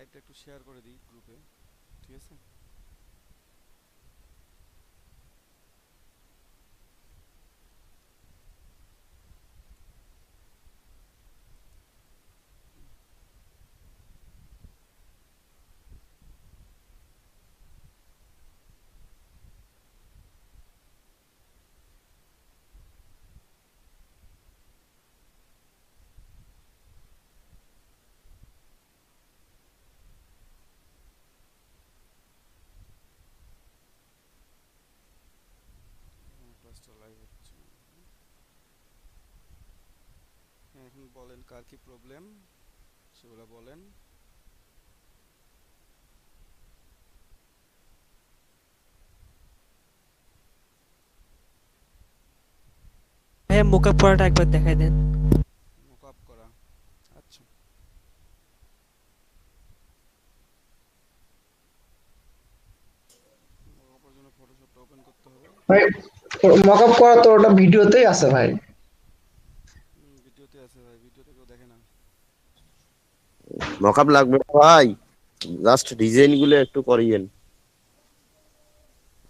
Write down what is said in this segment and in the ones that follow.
লাইভটা একটু শেয়ার করে দিই গ্রুপে, ঠিক আছে? ক্লাসটা লাইভ হচ্ছে। হ্যাঁ, এখন বলেন কার কি প্রবলেম সেগুলো বলেন। ভাইয়া মোকা পড়াটা একবার দেখাই দেন। মক আপ করা, আচ্ছা। মক আপের জন্য ফটোশপটা ওপেন করতে হবে। ভাই মকআপ করা তো ওটা ভিডিওতেই আছে ভাই। ভিডিওতে আছে ভাই, ভিডিওতে কেউ দেখে না। মকআপ লাগবে না ভাই, জাস্ট ডিজাইন গুলো একটু করিয়েন।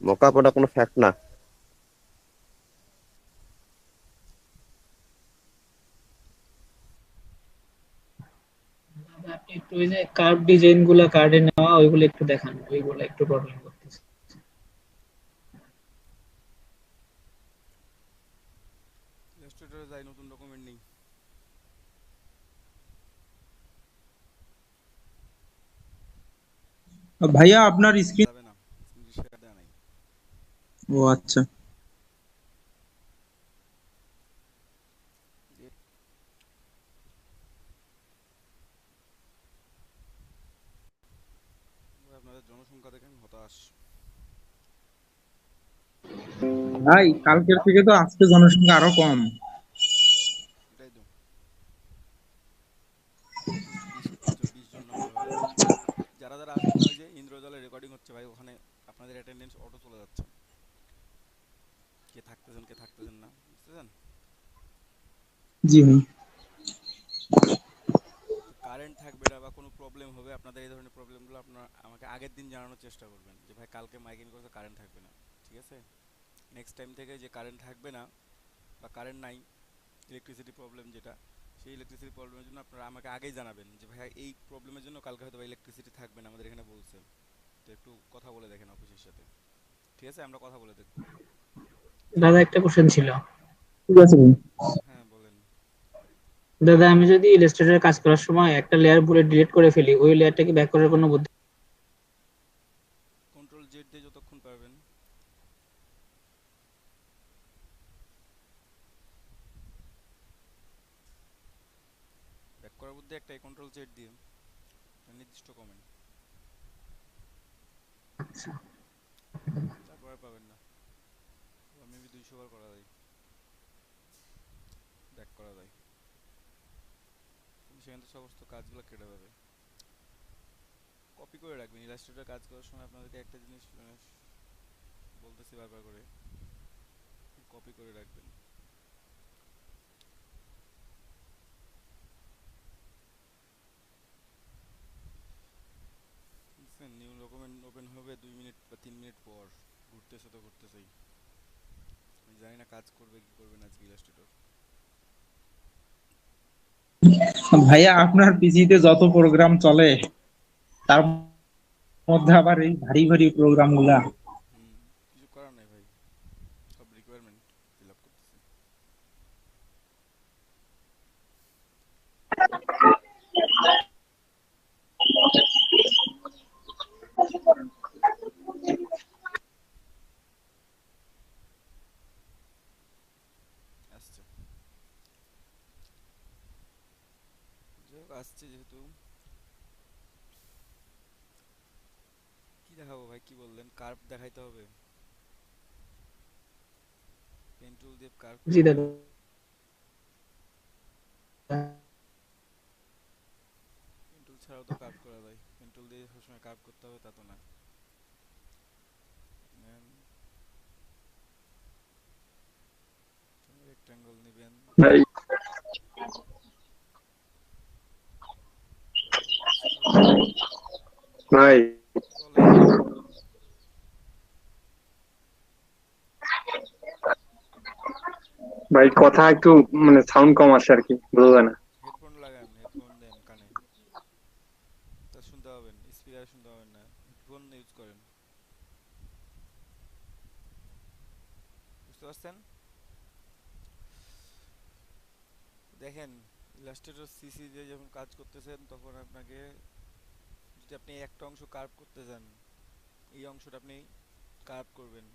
মকআপ ওটা কোনো ফ্যাক্ট না। আপনি একটু ওই যে কার্ভ ডিজাইন গুলা কার্ডে নেওয়া ওইগুলো একটু দেখান, ওইগুলো একটু প্রবলেম করতেছে। ইলাস্ট্রেটরে যাই, নতুন ডকুমেন্ট নেই। ভাইয়া আপনার স্ক্রিন। যাবে না, শেয়ার দেওয়া নাই। ও আচ্ছা। আপনাদের জনসংখ্যা দেখে আমি হতাশ। ভাই কালকের থেকে তো আজকে জনসংখ্যা আরো কম। এটাই তো, 20 জন নাম্বার হয়। যারা যারা আসেন না, ওই যে ইন্দ্রজালে রেকর্ডিং হচ্ছে ভাই, ওখানে আপনাদের অ্যাটেন্ডেন্স অটো চলে যাচ্ছে। কে থাকতেছেন কে থাকতেছেন না, বুঝতেছেন? জি ভাই। তো কারেন্ট থাকবে না বা কোনো প্রবলেম হবে, আপনাদের এই ধরনের প্রবলেমগুলো আপনারা আমাকে আগের দিন জানানোর চেষ্টা করবেন যে ভাই কালকে মাইকিং করতে কারেন্ট থাকবে না, ঠিক আছে? নেক্সট টাইম থেকে যে কারেন্ট থাকবে না বা কারেন্ট নাই, ইলেকট্রিসিটি প্রবলেম যেটা, সেই ইলেকট্রিসিটি প্রবলেমের জন্য আপনারা আমাকে আগেই জানাবেন যে ভাই এই প্রবলেমের জন্য কালকে হয়তো ইলেকট্রিসিটি থাকবে না, আমাদের এখানে বলছে। তো একটু কথা বলে দেখেন অফিসের সাথে, ঠিক আছে? আমরা কথা বলে দেখবো। দাদা একটা কোশ্চেন ছিল। ঠিক আছে ভাই। হ্যাঁ বলেন। দাদা আমি যদি ইলাস্ট্রেটরে কাজ করার সময় একটা লেয়ার ভুলে ডিলিট করে ফেলি, ওই লেয়ারটা কি ব্যাক করার কোনো বুদ্ধি? কন্ট্রোল জেড দিয়ে যতক্ষণ পারবেন। ব্যাক করার বুদ্ধি একটাই, কন্ট্রোল জেড দিয়ে নির্দিষ্ট কমেন্ট, আচ্ছা। তারপর আর পাবেন না। মেবি 200 বার করা যায়, ব্যাক করা যায়, কিন্তু সেখান থেকে সমস্ত কাজগুলো কেটে যাবে। কপি করে রাখবেন ইলাস্ট্রেটর কাজ করার সময়। আপনাদেরকে একটা জিনিস বলতেছি বারবার করে, কপি করে রাখবেন। বুঝছেন? নিউ ডকুমেন্ট ওপেন হবে 2 মিনিট বা 3 মিনিট পর, ঘুরতেছে তো ঘুরতেছেই। আমি জানি না কাজ করবে কি করবে না আজকে ইলাস্ট্রেটর। ভাইয়া আপনার পিসিতে যত প্রোগ্রাম চলে তার মধ্যে আবার এই ভারী ভারী প্রোগ্রাম গুলা। কিছু করার নাই ভাই, সব রিকোয়ারমেন্ট ফিল আপ করতেছি। আসছে, যাই হোক আসছে যেহেতু। কি দেখাবো ভাই, কি বললেন? কার্ভ দেখাইতে হবে, পেন টুল দিয়ে কার্ভ জি করবেন। দাদা। পেন টুল ছাড়াও তো কার্ভ করা যায়, পেন টুল দিয়ে সবসময় কার্ভ করতে হবে তা তো না। নেন, রেক্ট্যাঙ্গল নেবেন, ভাই স্ক্রল করবেন। ভাই বলেন। ভাই কথা একটু মানে সাউন্ড কম আসে আর কি, বোঝা যায় না। হেডফোন লাগান, হেডফোন দেন কানে, তা শুনতে পাবেন, স্পিকারে শুনতে পাবেন না, হেডফোন ইউজ করেন, বুঝতে পারছেন? দেখেন, ইলাস্ট্রেটর সিসি দিয়ে যখন কাজ করতেছেন তখন আপনাকে, যদি আপনি একটা অংশ কার্ভ করতে যান, এই অংশটা আপনি কার্ভ করবেন,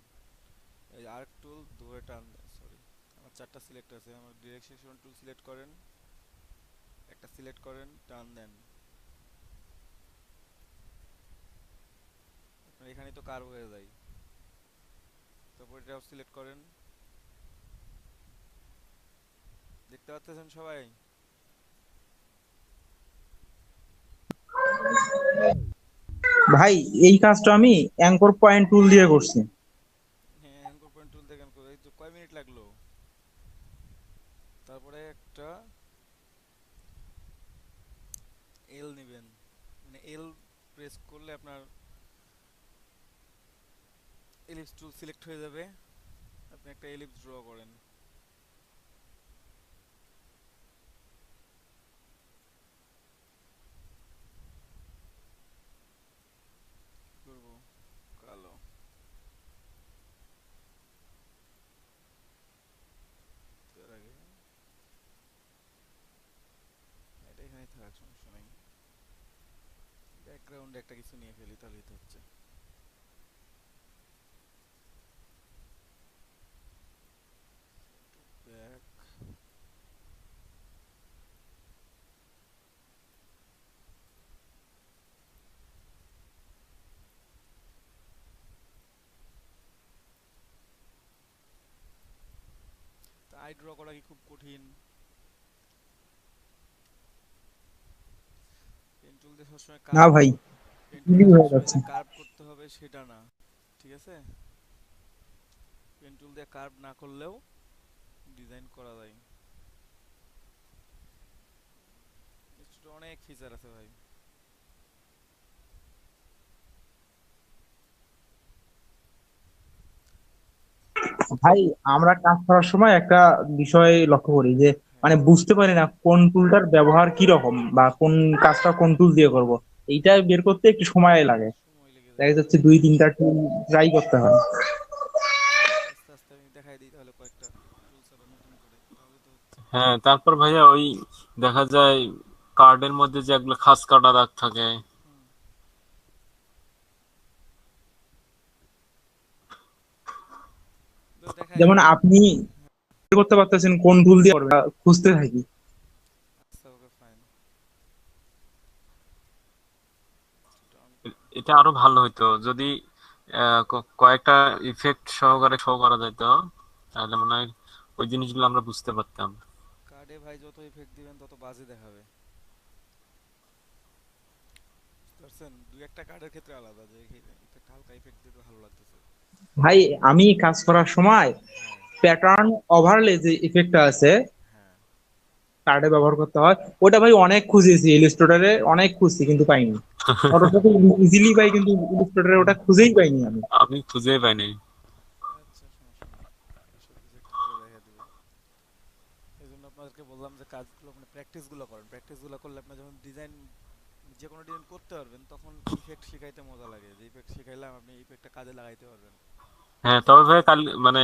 এই আর্ক টুল ধরে টান, সরি আমার চারটা সিলেক্ট আছে, আমার ডিরেকশন টুল সিলেক্ট করেন, একটা সিলেক্ট করেন, টান দেন, আপনার এখানে তো কার্ভ হয়ে যায়, তারপর এটাও সিলেক্ট করেন, দেখতে পাচ্ছেন সবাই? ভাই এই কাজটা আমি অ্যাঙ্কর পয়েন্ট টুল দিয়ে করছি। হ্যাঁ, অ্যাঙ্কর পয়েন্ট টুল দেখেন, এই তো কয় মিনিট লাগলো। তারপরে একটা এল নেবেন, মানে এল প্রেস করলে আপনার এলিপস টুল সিলেক্ট হয়ে যাবে, আপনি একটা এলিপস ড্র করেন, করব কালো, তার আগে এটা এখানেই থাক, সমস্যা নাই, ব্যাকগ্রাউন্ডে একটা কিছু নিয়ে ফেলি তাহলেই তো হচ্ছে। ব্যাক, তা আই ড্র করা কি খুব কঠিন? পেন টুল দিয়ে সবসময় না কার্ভ, ভাই, পেন টুল ইজি দিয়ে হয়ে সবসময় যাচ্ছে। যে কার্ভ করতে হবে সেটা না, ঠিক আছে? পেন টুল দিয়ে কার্ভ না করলেও ডিজাইন করা যায়, এর অনেক ফিচার আছে ভাই। ভাই আমরা কাজ করার সময় একটা বিষয় লক্ষ্য করি যে হ্যাঁ, মানে বুঝতে পারি না কোন টুলটার ব্যবহার কি রকম বা কোন কাজটা কোন টুল দিয়ে করব। এইটা বের করতে একটু সময় লাগে। সময় লেগে যায়, দেখা হ্যাঁ। যাচ্ছে 2-3টা টুল ট্রাই করতে হয়। আস্তে আস্তে আমি দেখাই দিই তাহলে কয়েকটা টুলস আবার নতুন করে, তাহলে তো হচ্ছে। হ্যাঁ, তারপর ভাইয়া ওই দেখা যায় কার্ডের মধ্যে যে এগুলো খাস কাটা দাগ থাকে। হুম, তো দেখাই। যেমন আপনি বের করতে পারতেছেন কোন টুল দিয়ে করবেন, খুঁজতে থাকি। আচ্ছা, ওকে ফাইন। এটা আরো ভালো হইতো যদি কয়েকটা ইফেক্ট সহকারে শো করা যেত, তাহলে মনে হয় ওই জিনিসগুলো আমরা বুঝতে পারতাম। কার্ডে ভাই যত ইফেক্ট দিবেন তত বাজে দেখাবে, বুঝতে পারছেন? দুই একটা কার্ডের ক্ষেত্রে আলাদা, যে ইফেক্ট হালকা ইফেক্ট দিতে ভালো লাগতেছে। ভাই আমি কাজ করার সময় হ্যাঁ, প্যাটার্ন ওভারলে যে ইফেক্টটা আছে হ্যাঁ। কার্ডে ব্যবহার করতে হয়, ওটা ভাই অনেক খুঁজেছি ইলিস্ট্রেটরে, অনেক খুঁজছি কিন্তু পাইনি। ফটোশপে ইজিলি পাই কিন্তু ইলিস্ট্রেটরে ওটা খুঁজেই পাইনি আমি। আমি খুঁজে পাইনি। আচ্ছা, সমস্যা নেই, সব কিছু ঠিক করে দেখা দিবে। এই জন্য আপনাদেরকে বললাম যে কাজগুলো মানে প্র্যাকটিসগুলো করেন, প্র্যাকটিসগুলো করলে আপনার যখন ডিজাইন, যে কোনো ডিজাইন করতে পারবেন তখন ইফেক্ট শিখাইতে মজা লাগে, যে ইফেক্ট শিখাইলাম আপনি ইফেক্টটা কাজে লাগাইতে পারবেন, হ্যাঁ, বুঝতে তবে ভাই পারছেন? কাল মানে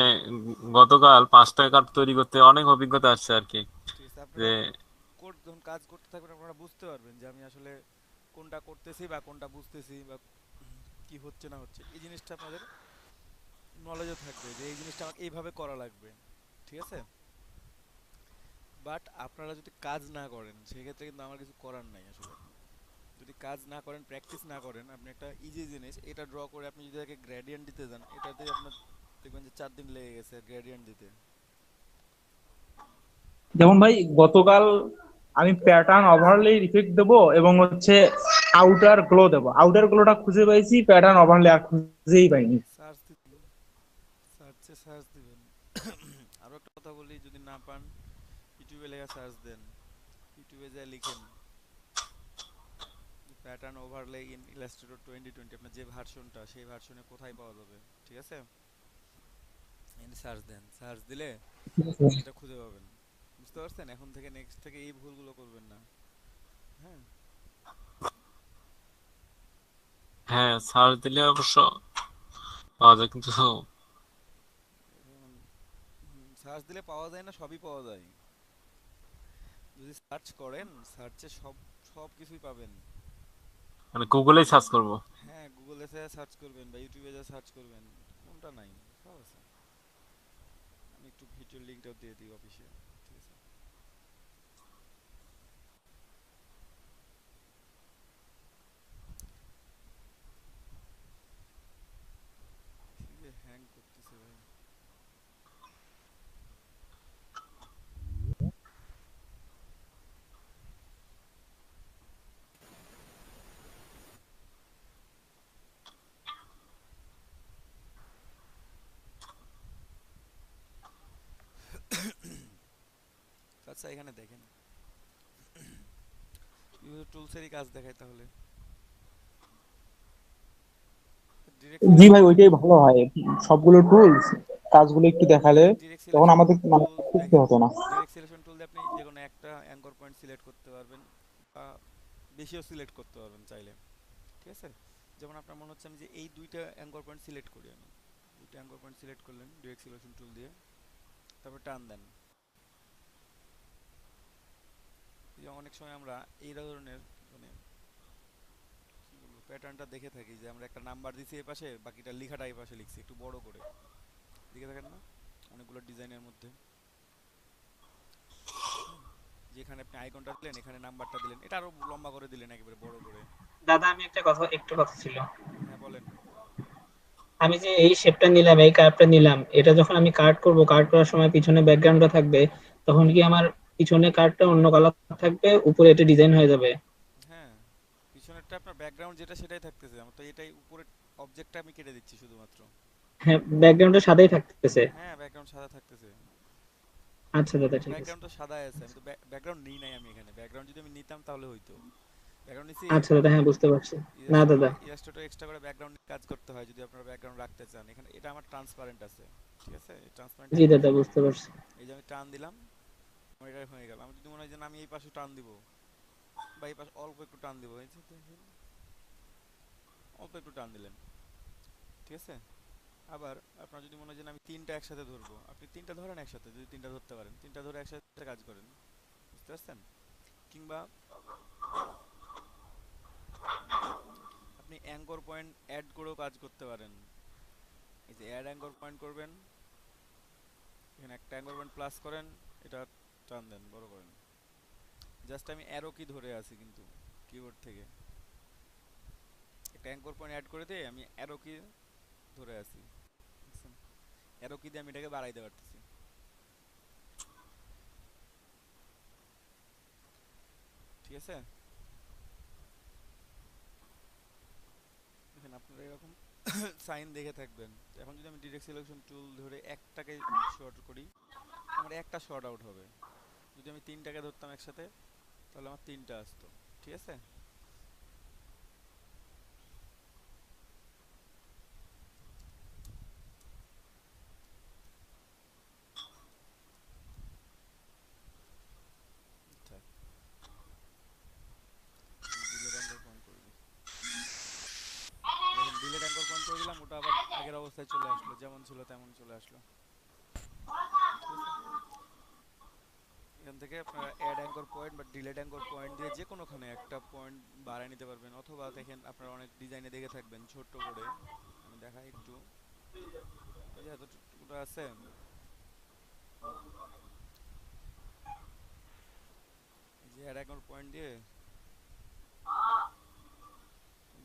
গতকাল 5টা কার্ড তৈরি করতে অনেক অভিজ্ঞতা আসছে আর কি। ঠিক আছে, যে আপনারা যখন কাজ করতে থাকবেন আপনারা বুঝতে পারবেন যে আমি আসলে কোনটা করতেছি বা কোনটা বুঝতেছি বা কি হচ্ছে না হচ্ছে, এই জিনিসটা আপনাদের নলেজও থাকবে যে এই জিনিসটা আমাকে এইভাবে করা লাগবে, ঠিক আছে? বাট আপনারা যদি কাজ না করেন সেক্ষেত্রে কিন্তু আমার কিছু করার নাই আসলে। যদি কাজ না করেন, প্র্যাকটিস না করেন, আপনি একটা ইজি জিনিস এটা ড্র করে আপনি যদি তাকে গ্রেডিয়েন্ট দিতে যান, এটাতে আপনার দেখবেন যে 4 দিন লেগে গেছে গ্রেডিয়েন্ট দিতে। যেমন ভাই গতকাল আমি প্যাটার্ন ওভারলে ইফেক্ট দেবো এবং হচ্ছে আউটার গ্লো দেবো, আউটার গ্লোটা খুঁজে পাইছি, প্যাটার্ন ওভারলে আর খুঁজেই পাইনি। সার্চ দিবেন, সার্চে সার্চ দিবেন। আরও একটা কথা বলি, যদি না পান ইউটিউবে লেখা সার্চ দেন, ইউটিউবে যা লিখেন প্যাটার্ন ওভারলে ইন ইলাস্ট্রেটর 2020 আপনার যে ভার্সনটা সেই ভার্সনে কোথায় পাওয়া যাবে, ঠিক আছে? এখানে সার্চ দেন, সার্চ দিলে এটা খুঁজে পাবেন। বুঝতে পারছেন? এখন থেকে নেক্সট থেকে এই ভুলগুলো করবেন না। হ্যাঁ, হ্যাঁ, সার্চ দিলে অবশ্য পাওয়া যায়, কিন্তু সার্চ দিলে পাওয়া যায় না, সবই পাওয়া যায়। যদি সার্চ করেন, সার্চে সব সব কিছুই পাবেন। মানে গুগলেই সার্চ করব। হ্যাঁ, গুগলে সার্চ করবেন বা ইউটিউবে যা সার্চ করবেন, কোনটা নাই, সব আছে। আমি একটু ভিডিওর লিঙ্কটাও দিয়ে দিই অফিসে, ঠিক আছে? হ্যাং করতেছে ভাই। আচ্ছা, এখানে দেখেন ইউজার টুলসেরই কাজ দেখায় তাহলে। ডিরেক্ট জি সিলেকশন ভাই, ওইটাই ভালো হয়। সবগুলো টুলস কাজগুলো একটু দেখালে ডিরেক্ট তখন সিলেকশন আমাদের মানে টুল করতে দেখেন, হতো না। ডিরেক্ট সিলেকশন টুল দিয়ে আপনি যে কোনো একটা অ্যাঙ্কর পয়েন্ট সিলেক্ট করতে পারবেন বা বেশিও সিলেক্ট করতে পারবেন চাইলে, ঠিক আছে? যেমন আপনার মনে হচ্ছে আমি যে এই দুইটা অ্যাঙ্কর পয়েন্ট সিলেক্ট করি, আমি দুইটা অ্যাঙ্কর পয়েন্ট সিলেক্ট করলেন ডিরেক্ট সিলেকশন টুল দিয়ে, তারপর টান দেন। এই যে অনেক সময় আমরা এই ধরনের মানে কি বলবো প্যাটার্নটা দেখে থাকি যে আমরা একটা নাম্বার দিছি এই পাশে, বাকিটা লেখাটা এই পাশে লিখছি একটু বড় করে, দেখে থাকেন না অনেকগুলো ডিজাইনের মধ্যে? হুম, যেখানে আপনি আইকনটা দিলেন এখানে নাম্বারটা দিলেন, এটা আরো লম্বা করে দিলেন একেবারে বড় করে। দাদা আমি একটু কথা ছিল। হ্যাঁ, বলেন। আমি যে এই শেপটা নিলাম, এই কার্ভটা নিলাম, এটা যখন আমি কাট করব, কাট করার সময় পিছনে ব্যাকগ্রাউন্ডটা থাকবে, তখন কি আমার পিছনে কার্ভটা অন্য কালার থাকবে, উপরে এটা ডিজাইন হয়ে যাবে? হ্যাঁ, পিছনেরটা আপনার ব্যাকগ্রাউন্ড যেটা সেটাই থাকতেছে, আমার তো এটাই উপরে অবজেক্টটা আমি কেটে দিচ্ছি শুধুমাত্র। হ্যাঁ, ব্যাকগ্রাউন্ডটা সাদাই থাকতেছে। হ্যাঁ, ব্যাকগ্রাউন্ড সাদা থাকতেছে। আচ্ছা দাদা, ঠিক আছে। ব্যাকগ্রাউন্ড তো সাদাই আছে, আমি তো ব্যাকগ্রাউন্ড নিই নাই, আমি এখানে ব্যাকগ্রাউন্ড যদি আমি নিতাম তাহলে হইতো। ব্যাকগ্রাউন্ড নিছি। আচ্ছা দাদা, হ্যাঁ বুঝতে পারছি। না দাদা। ইলাস্ট্রেটর এক্সট্রা করে ব্যাকগ্রাউন্ড কাজ করতে হয় যদি আপনারা ব্যাকগ্রাউন্ড রাখতে চান। এখানে এটা আমার ট্রান্সপারেন্ট আছে, ঠিক আছে? এই ট্রান্সপারেন্ট জি একটা দাদা, ব্যাকগ্রাউন্ড। বুঝতে পারছি। এই যে আমি টান দিলাম, আমার এটা হয়ে গেল। আমি যদি মনে হয় যে না, আমি এই পাশে টান দিব বা এই পাশে অল্প একটু টান দিব, এই যে দেখেন অল্প একটু টান দিলেন, ঠিক আছে? আবার আপনার যদি মনে হয় যে না, আমি তিনটা একসাথে ধরবো, আপনি তিনটা ধরেন একসাথে, যদি তিনটা ধরতে পারেন তিনটা ধরে একসাথে কাজ করেন। বুঝতে পারছেন? কিংবা আপনি অ্যাঙ্কর পয়েন্ট অ্যাড করেও কাজ করতে পারেন। এই যে অ্যাড অ্যাঙ্কর পয়েন্ট করবেন, এখানে একটা অ্যাঙ্কর পয়েন্ট প্লাস করেন, এটা টান দেন, বড় করেন। জাস্ট আমি অ্যারো কি ধরে আছি কিন্তু কিবোর্ড থেকে একটা অ্যাঙ্কর পয়েন্ট অ্যাড করে দিয়ে আমি অ্যারো কি ধরে আছি, বুঝছেন? অ্যারো কি দিয়ে আমি এটাকে বাড়াইতে পারতেছি, ঠিক আছে? দেখেন আপনারা এরকম সাইন দেখে থাকবেন। এখন যদি আমি ডিরেক্ট সিলেকশন টুল ধরে একটাকে শর্ট করি, আমার একটা শর্ট আউট হবে। যদি আমি তিনটাকে ধরতাম একসাথে তাহলে আমার তিনটা আসতো, ঠিক আছে? আচ্ছা, ডিলেট অ্যাঙ্কর পয়েন্ট করে দিই। দেখেন ডিলেট অ্যাঙ্কর পয়েন্ট করে দিলাম, ওটা আবার আগের অবস্থায় চলে আসলো, যেমন ছিল তেমন চলে আসলো, ঠিক আছে? এখান থেকে আপনারা অ্যাড অ্যাঙ্কর পয়েন্ট বা ডিলেট অ্যাঙ্কর পয়েন্ট দিয়ে যে কোনোখানে একটা পয়েন্ট বাড়ায় নিতে পারবেন। অথবা দেখেন আপনারা অনেক ডিজাইনে দেখে থাকবেন ছোট্ট করে, আমি দেখাই একটু। এই যে এতটুকুটা আছে, এই যে অ্যাড অ্যাঙ্কর পয়েন্ট দিয়ে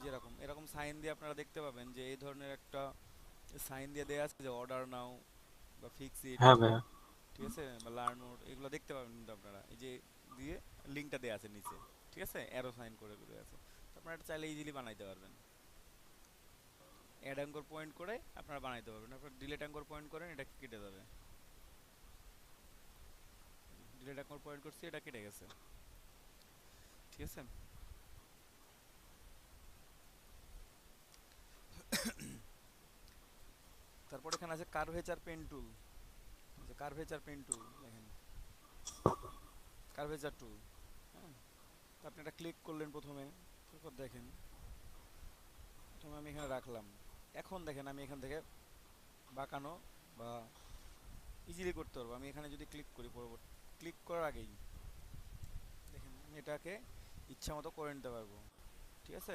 যেরকম এরকম সাইন দিয়ে আপনারা দেখতে পাবেন যে এই ধরনের একটা সাইন দিয়ে দেয়া আছে যে অর্ডার নাও বা ফিক্স ইট, হ্যাঁ ভাইয়া। ঠিক আছে? বা লার্ন মোড, এগুলো দেখতে পাবেন কিন্তু আপনারা এই যে দিয়ে লিঙ্কটা দেয়া আছে নিচে, ঠিক আছে? অ্যারো সাইন করে দেয়া আছে, তো আপনারা এটা চাইলে ইজিলি বানাইতে পারবেন। অ্যাড অ্যাঙ্কর পয়েন্ট করে আপনারা বানাইতে পারবেন। আপনারা ডিলেট অ্যাঙ্কর পয়েন্ট করেন, এটা কেটে যাবে। ডিলেট অ্যাঙ্কর পয়েন্ট করছি, এটা কেটে গেছে, ঠিক আছে? তারপর এখানে আছে কার্ভেচার পেন টুল, যে কার্ভেচার পেন টুল দেখেন, কার্ভেচার টুল। হ্যাঁ, তো আপনি এটা ক্লিক করলেন প্রথমে, তারপর দেখেন প্রথমে আমি এখানে রাখলাম। এখন দেখেন আমি এখান থেকে বাঁকানো বা ইজিলি করতে পারবো। আমি এখানে যদি ক্লিক করি, পরবর্তী ক্লিক করার আগেই দেখেন আমি এটাকে ইচ্ছা মতো করে নিতে পারবো। ঠিক আছে,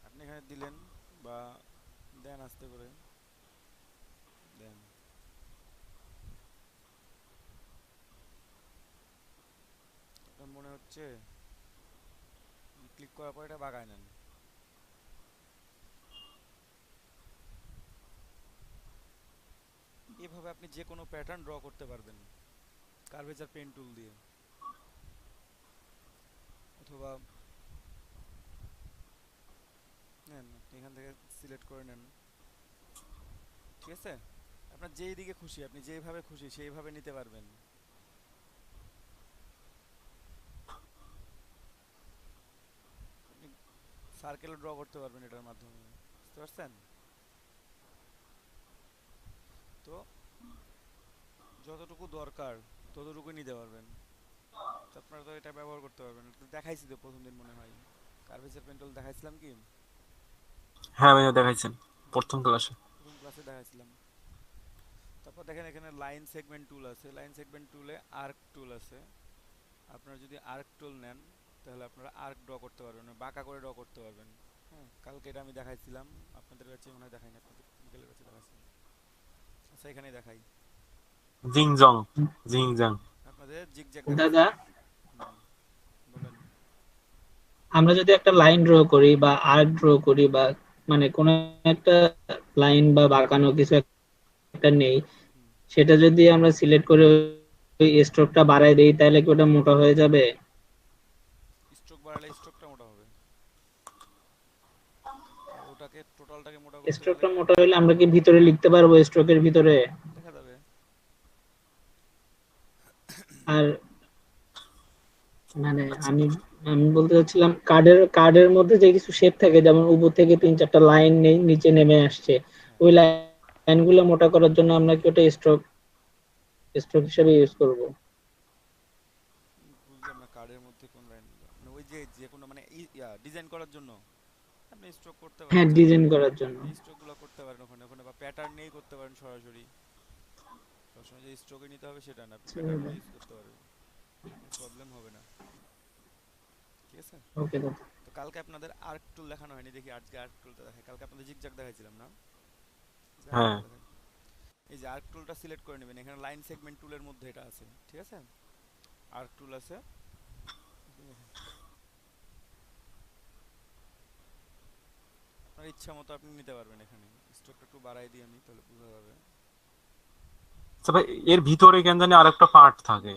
আপনি এখানে দিলেন বা দেন, আস্তে করে দেন। আপনার মনে হচ্ছে ক্লিক করার পর এটা বাগায় নেন। এভাবে আপনি যে কোনো প্যাটার্ন ড্র করতে পারবেন কার্ভেচার পেন টুল দিয়ে, অথবা নেন আপনি এখান থেকে সিলেক্ট করে নেন। ঠিক আছে, আপনার যেই দিকে খুশি, আপনি যেইভাবে খুশি সেইভাবে নিতে পারবেন। আপনি সার্কেল ড্র করতে পারবেন এটার মাধ্যমে, বুঝতে পারছেন? তো যতটুকু দরকার ততটুকুই নিতে পারবেন। তো আপনারা তো এটা ব্যবহার করতে পারবেন। তো দেখাইছি তো প্রথম দিন মনে হয় কার্ভেচার পেন টুল দেখাইছিলাম কি? হ্যাঁ ভাইয়া দেখাইছেন প্রথম ক্লাসে। প্রথম ক্লাসে দেখাইছিলাম। তারপর দেখেন এখানে লাইন সেগমেন্ট টুল আছে, লাইন সেগমেন্ট টুলে আর্ক টুল আছে। আপনারা যদি আর্ক টুল নেন তাহলে আপনারা আর্ক ড্র করতে পারবেন, বাঁকা করে ড্র করতে পারবেন। হ্যাঁ, কালকে এটা আমি দেখাইছিলাম, আপনাদের কাছে মনে হয় দেখাইনি, আপনাদের বিকেলের কাছে দেখাইছিলাম। আচ্ছা এখানেই দেখাই, জিংজং, জিংজাং। আপনাদের জিগজ্যাগ দাদা, দেখাইছিলাম। বলেন। আমরা যদি একটা লাইন ড্র করি বা আর্ক ড্র করি বা মানে কোন একটা লাইন বা বাঁকানো কিছু একটা নেই, হুম, সেটা যদি আমরা সিলেক্ট করে ওই স্ট্রোকটা বাড়ায় দেই তাহলে কি ওটা মোটা হয়ে যাবে? স্ট্রোক বাড়ালে স্ট্রোকটা মোটা হবে, আর ওটাকে টোটালটাকে মোটা করতে গেলে স্ট্রোকটা মোটা হলে আমরা কি ভিতরে লিখতে পারবো স্ট্রোকের ভিতরে? দেখা যাবে। আর মানে আমি আমি বলতে চাচ্ছিলাম কার্ডের মধ্যে যে কিছু শেপ থাকে, যেমন উপর থেকে 3-4টা লাইন নিচে নেমে আসছে, হ্যাঁ, ওই লাইনগুলো মোটা করার জন্য আমরা কি ওটা স্ট্রোক স্ট্রোক হিসেবে ইউজ করব? বুঝলাম না কার্ডের মধ্যে কোন লাইন, মানে ওই যে যে কোনো মানে ডিজাইন করার জন্য আপনি স্ট্রোক করতে পারেন হ্যাঁ, চাইলে। ডিজাইন করার জন্য। এই স্ট্রোকগুলো করতে পারেন ওখানে ওখানে, বা প্যাটার্ন নিয়েই করতে পারেন সরাসরি। সবসময় যে স্ট্রোকে নিতে হবে সেটা না, আপনি প্যাটার্ন নিয়ে ইউজ করতে পারবেন, প্রবলেম হবে না। ঠিক আছে, ওকে দাদা। তো কালকে আপনাদের আর্ক টুল দেখানো হয়নি, দেখি আজকে আর্ক টুলটা দেখাই। কালকে আপনাদের জিগজ্যাগ দেখাইছিলাম না, যে আর্ক হ্যাঁ টুল দেখাই। এই যে আর্ক টুলটা সিলেক্ট করে নেবেন, এখানে লাইন সেগমেন্ট টুলের মধ্যে এটা আছে। ঠিক আছে, আর্ক টুল আছে, আপনার ইচ্ছা মতো আপনি নিতে পারবেন। এখানে স্ট্রোকটা একটু বাড়াই দিই আমি, তাহলে বোঝা যাবে। আচ্ছা ভাই, এর ভিতরে কেন জানি আরেকটা পার্ট থাকে।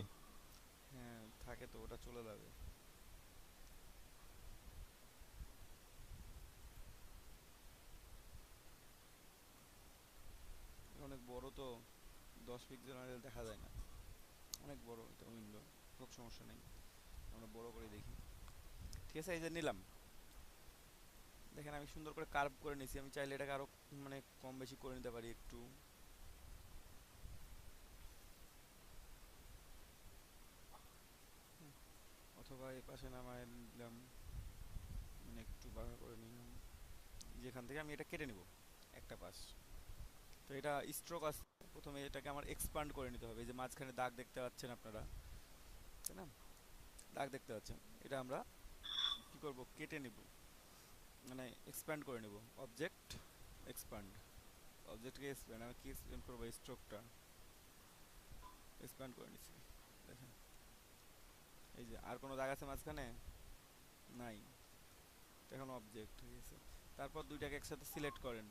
হ্যাঁ থাকে তো, ওটা চলে যাবে। অনেক বড় তো, 10 পিক্সেল দেখা যায় না, অনেক বড় এটা উইন্ডো। খুব সমস্যা নেই, আমরা বড় করে দেখি। ঠিক আছে, এই যে নিলাম, দেখেন আমি সুন্দর করে কার্ভ করে নিয়েছি। আমি চাইলে এটাকে আরো মানে কম বেশি করে নিতে পারি একটু। অথবা এই পাশে নামায় নিলাম, মানে একটু বাড়া করে নিলাম। যেখান থেকে আমি এটা কেটে নেব একটা পাশ। তো এটা স্ট্রোক আছে, প্রথমে এটাকে আমার এক্সপান্ড করে নিতে হবে। এই যে মাঝখানে দাগ দেখতে পাচ্ছেন আপনারা, তাই না? দাগ দেখতে পাচ্ছেন, এটা আমরা কি করব, কেটে নেব, মানে এক্সপ্যান্ড করে নেব। অবজেক্ট এক্সপ্যান্ড, অবজেক্টকে এক্সপ্যান্ড, আমি কি এক্সপ্যান্ড করবো, স্ট্রোকটা এক্সপ্যান্ড করে নিচ্ছি। দেখেন এই যে আর কোনো দাগ আছে মাঝখানে নাই, এখন অবজেক্ট ঠিক আছে। তারপর দুইটাকে একসাথে সিলেক্ট করেন,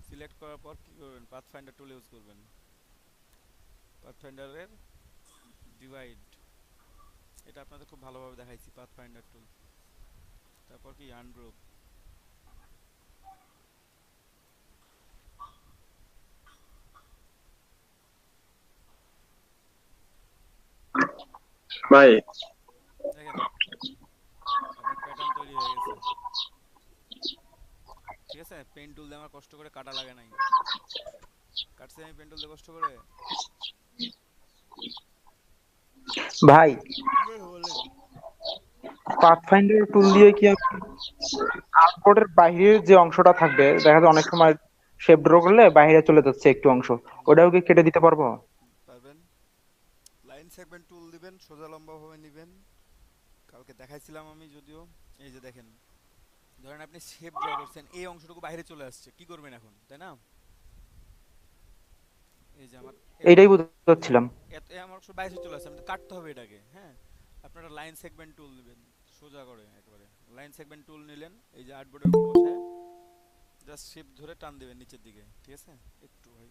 সিলেক্ট করার পর কি করবেন, পাথ ফাইন্ডার টুল ইউজ করবেন। পাথ ফাইন্ডারের ডিভাইড, এটা আপনাদের খুব ভালোভাবে দেখাইছি, পাথ ফাইন্ডার টুল। তারপর কি আনগ্রুপ, ভাই দেখেন আপনার প্যাটার্ন তৈরি হয়ে গেছে। ঠিক আছে, পেন টুল দিয়ে আমার কষ্ট করে কাটা লাগে নাই। কাটছি আমি পেন টুল দিয়ে কষ্ট করে। ভাই বলেন। পাথফাইন্ডার টুল দিয়ে কি আমি আর্টবোর্ডের বাইরের যে অংশটা থাকবে, দেখা যায় অনেক সময় শেপ ড্র করলে বাইরে চলে যাচ্ছে একটু অংশ, ওটাও কি কেটে দিতে পারবো? পারবেন। লাইন সেগমেন্ট টুল দিবেন, সোজা লম্বা ভাবে নেবেন। কালকে দেখাইছিলাম আমি যদিও। এই যে দেখেন, ধরেন আপনি শেপ ড্র করছেন, এই অংশটুকু বাইরে চলে আসছে, কি করবেন এখন, তাই না? এই যে আমার এইটাই এতটুকু, বুঝতেছিলাম। আমার অংশ বাইরে চলে আসছে, আমি তো কাটতে হবে এটাকে, হ্যাঁ। আপনারা লাইন সেগমেন্ট টুল নেবেন, সোজা করে একবারে লাইন সেগমেন্ট টুল নিলেন, এই যে আর্টবোর্ডের উপর বসে জাস্ট শেপ ধরে টান দিবেন নিচের দিকে, ঠিক আছে? একটু ভাই,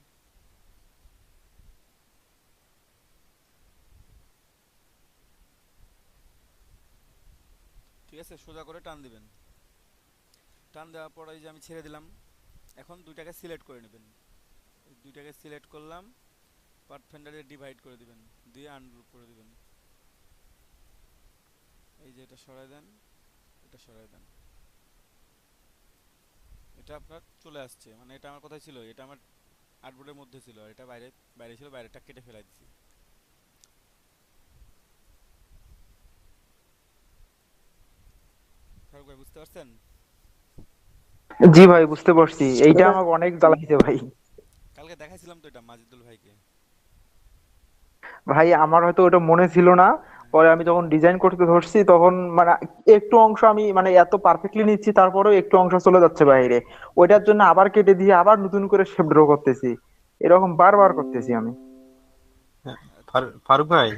ঠিক আছে, সোজা করে টান দিবেন। টান দেওয়ার পর এই যে আমি ছেড়ে দিলাম। এখন দুইটাকে সিলেক্ট করে নেবেন, দুইটাকে সিলেক্ট করলাম, পাথফাইন্ডারে ডিভাইড করে দিবেন, দিয়ে আনগ্রুপ করে দিবেন। এই যে এটা সরাই দেন, এটা সরাই দেন, এটা আপনার চলে আসছে, মানে এটা আমার কথাই ছিল, এটা আমার আর্টবোর্ডের মধ্যে ছিল, আর এটা বাইরে বাইরে ছিল, বাইরেটা কেটে ফেলাই দিছি। ফারুক ভাই বুঝতে পারছেন? জি ভাই, বুঝতে পারছি। এইটা আমাকে অনেক জ্বালাইছে ভাই। কালকে দেখাইছিলাম তো এটা মাজিদুল ভাইকে। ভাই আমার হয়তো ওটা মনে ছিল না, পরে আমি যখন ডিজাইন করতে ধরছি তখন মানে একটু অংশ আমি মানে এত পারফেক্টলি নিচ্ছি, তারপরেও একটু অংশ চলে যাচ্ছে বাইরে। ওইটার জন্য আবার কেটে দিয়ে আবার নতুন করে শেপ ড্র করতেছি, এরকম বারবার করতেছি আমি। হ্যাঁ, ফারুক ভাই,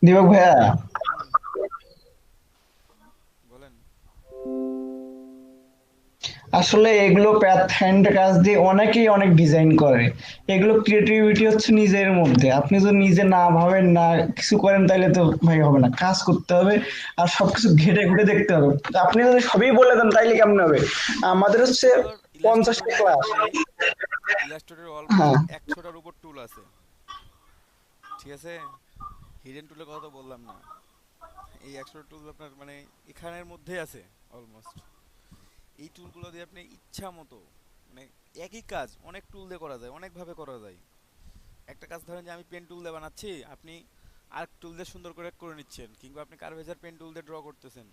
দিবক ভাইয়া, হুম, বলেন। আসলে এগুলো প্যাথ হ্যান্ড কাজ দিয়ে অনেকেই অনেক ডিজাইন করে। এগুলো ক্রিয়েটিভিটি হচ্ছে নিজের মধ্যে। আপনি যদি নিজে না ভাবেন, না কিছু করেন, তাহলে তো ভাই হবে না। কাজ করতে হবে ভাই আর সবকিছু ঘেটে ঘুটে দেখতে হবে। আপনি যদি সবই বলে দেন তাইলে কেমন হবে? আমাদের হচ্ছে ইলাস্ট্রেটর 50টা নিয়ে ক্লাস। আপনি, ইলাস্ট্রেটর অলমোস্ট হ্যাঁ 100টার উপর টুল আছে, ঠিক আছে? হিডেন টুলের কথা তো বললাম না। এই 100টা টুল আপনার মানে এখানের মধ্যেই আছে অলমোস্ট। এই টুলগুলো দিয়ে আপনি ইচ্ছা মতো, মানে একই কাজ অনেক টুল দিয়ে করা যায়, অনেকভাবে করা যায়। একটা কাজ ধরেন যে আমি পেন টুল দিয়ে বানাচ্ছি, আপনি আর্ক টুল দিয়ে সুন্দর করে করে নিচ্ছেন, কিংবা আপনি কার্ভেজার পেন টুল দিয়ে ড্র করতেছেন,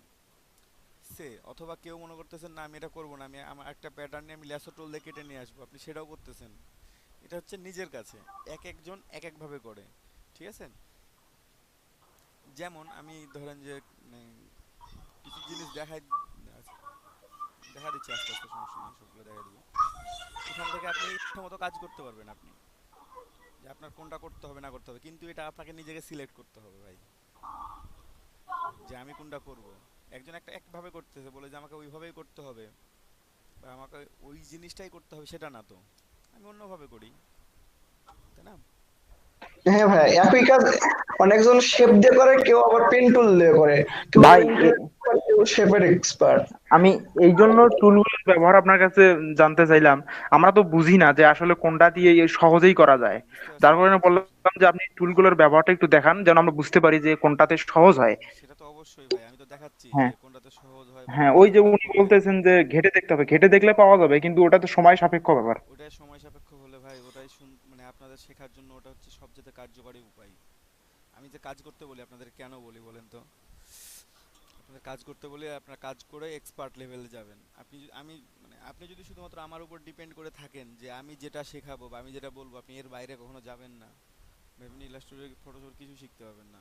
সে অথবা কেউ মনে করতেছেন না আমি এটা করবো না, আমি আমার একটা প্যাটার্ন নিয়ে আমি ল্যাসো টুল দিয়ে কেটে নিয়ে আসবো, আপনি সেটাও করতেছেন। এটা হচ্ছে নিজের কাছে, এক একজন এক একভাবে করে, ঠিক আছে? যেমন আমি ধরেন যে মানে কিছু জিনিস দেখা দিচ্ছি আস্তে আস্তে, সমস্যা নেই, সবগুলো দেখা দিব। এখান থেকে আপনি ইচ্ছা মতো কাজ করতে পারবেন আপনি, যে আপনার কোনটা করতে হবে না করতে হবে, কিন্তু এটা আপনাকে নিজেকে সিলেক্ট করতে হবে ভাই, যে আমি কোনটা করব। একজন একটা একভাবে করতেছে বলে যে আমাকে ওইভাবেই করতে হবে বা আমাকে ওই জিনিসটাই করতে হবে, সেটা না তো, আমি অন্যভাবে করি, তাই না? হ্যাঁ ভাই, একই কাজ অনেকজন শেপ দিয়ে করে, কেউ আবার পেন টুল দিয়ে করে, পেন কেউ টুল ভাই দিয়ে পেন করে। টুল কেউ শেপের এক্সপার্ট। আমি এই জন্য টুলগুলোর ব্যবহার আপনার কাছে জানতে চাইলাম। আমরা তো বুঝি না যে আসলে কোনটা দিয়ে সহজেই করা যায়, বুঝতে যার পারছেন না, কারণে বুঝতে পারছেন। বললাম যে আপনি টুলগুলোর ব্যবহারটা একটু দেখান, যেন আমরা বুঝতে পারি যে কোনটাতে সহজ হয়। সেটা তো অবশ্যই ভাই, আমি তো দেখাচ্ছি হ্যাঁ যে কোনটাতে সহজ হয় বা হ্যাঁ, ওই কোনটাতে যে কাজ উনি করলে। বলতেছেন যে ঘেটে দেখতে হবে, ঘেটে দেখলে পাওয়া যাবে, কিন্তু ওটা তো সময় সাপেক্ষ ব্যাপার। ওটাই সময় সাপেক্ষ হলে ভাই, ওটাই মানে আপনাদের শেখার জন্য ওটা হচ্ছে সবচেয়ে কার্যকরী উপায়। আমি যে কাজ করতে বলি আপনাদের, কেন বলি বলেন তো? আপনাদের কাজ করতে বলে আপনার কাজ করে এক্সপার্ট লেভেলে যাবেন। আমি মানে আপনি যদি শুধুমাত্র আমার উপর ডিপেন্ড করে থাকেন যে আমি যেটা শেখাবো বা আমি যেটা বলবো, আপনি এর বাইরে কখনো যাবেন না। আপনি ইলাস্ট্রেটর ফটোশপ কিছু শিখতে পারবেন না।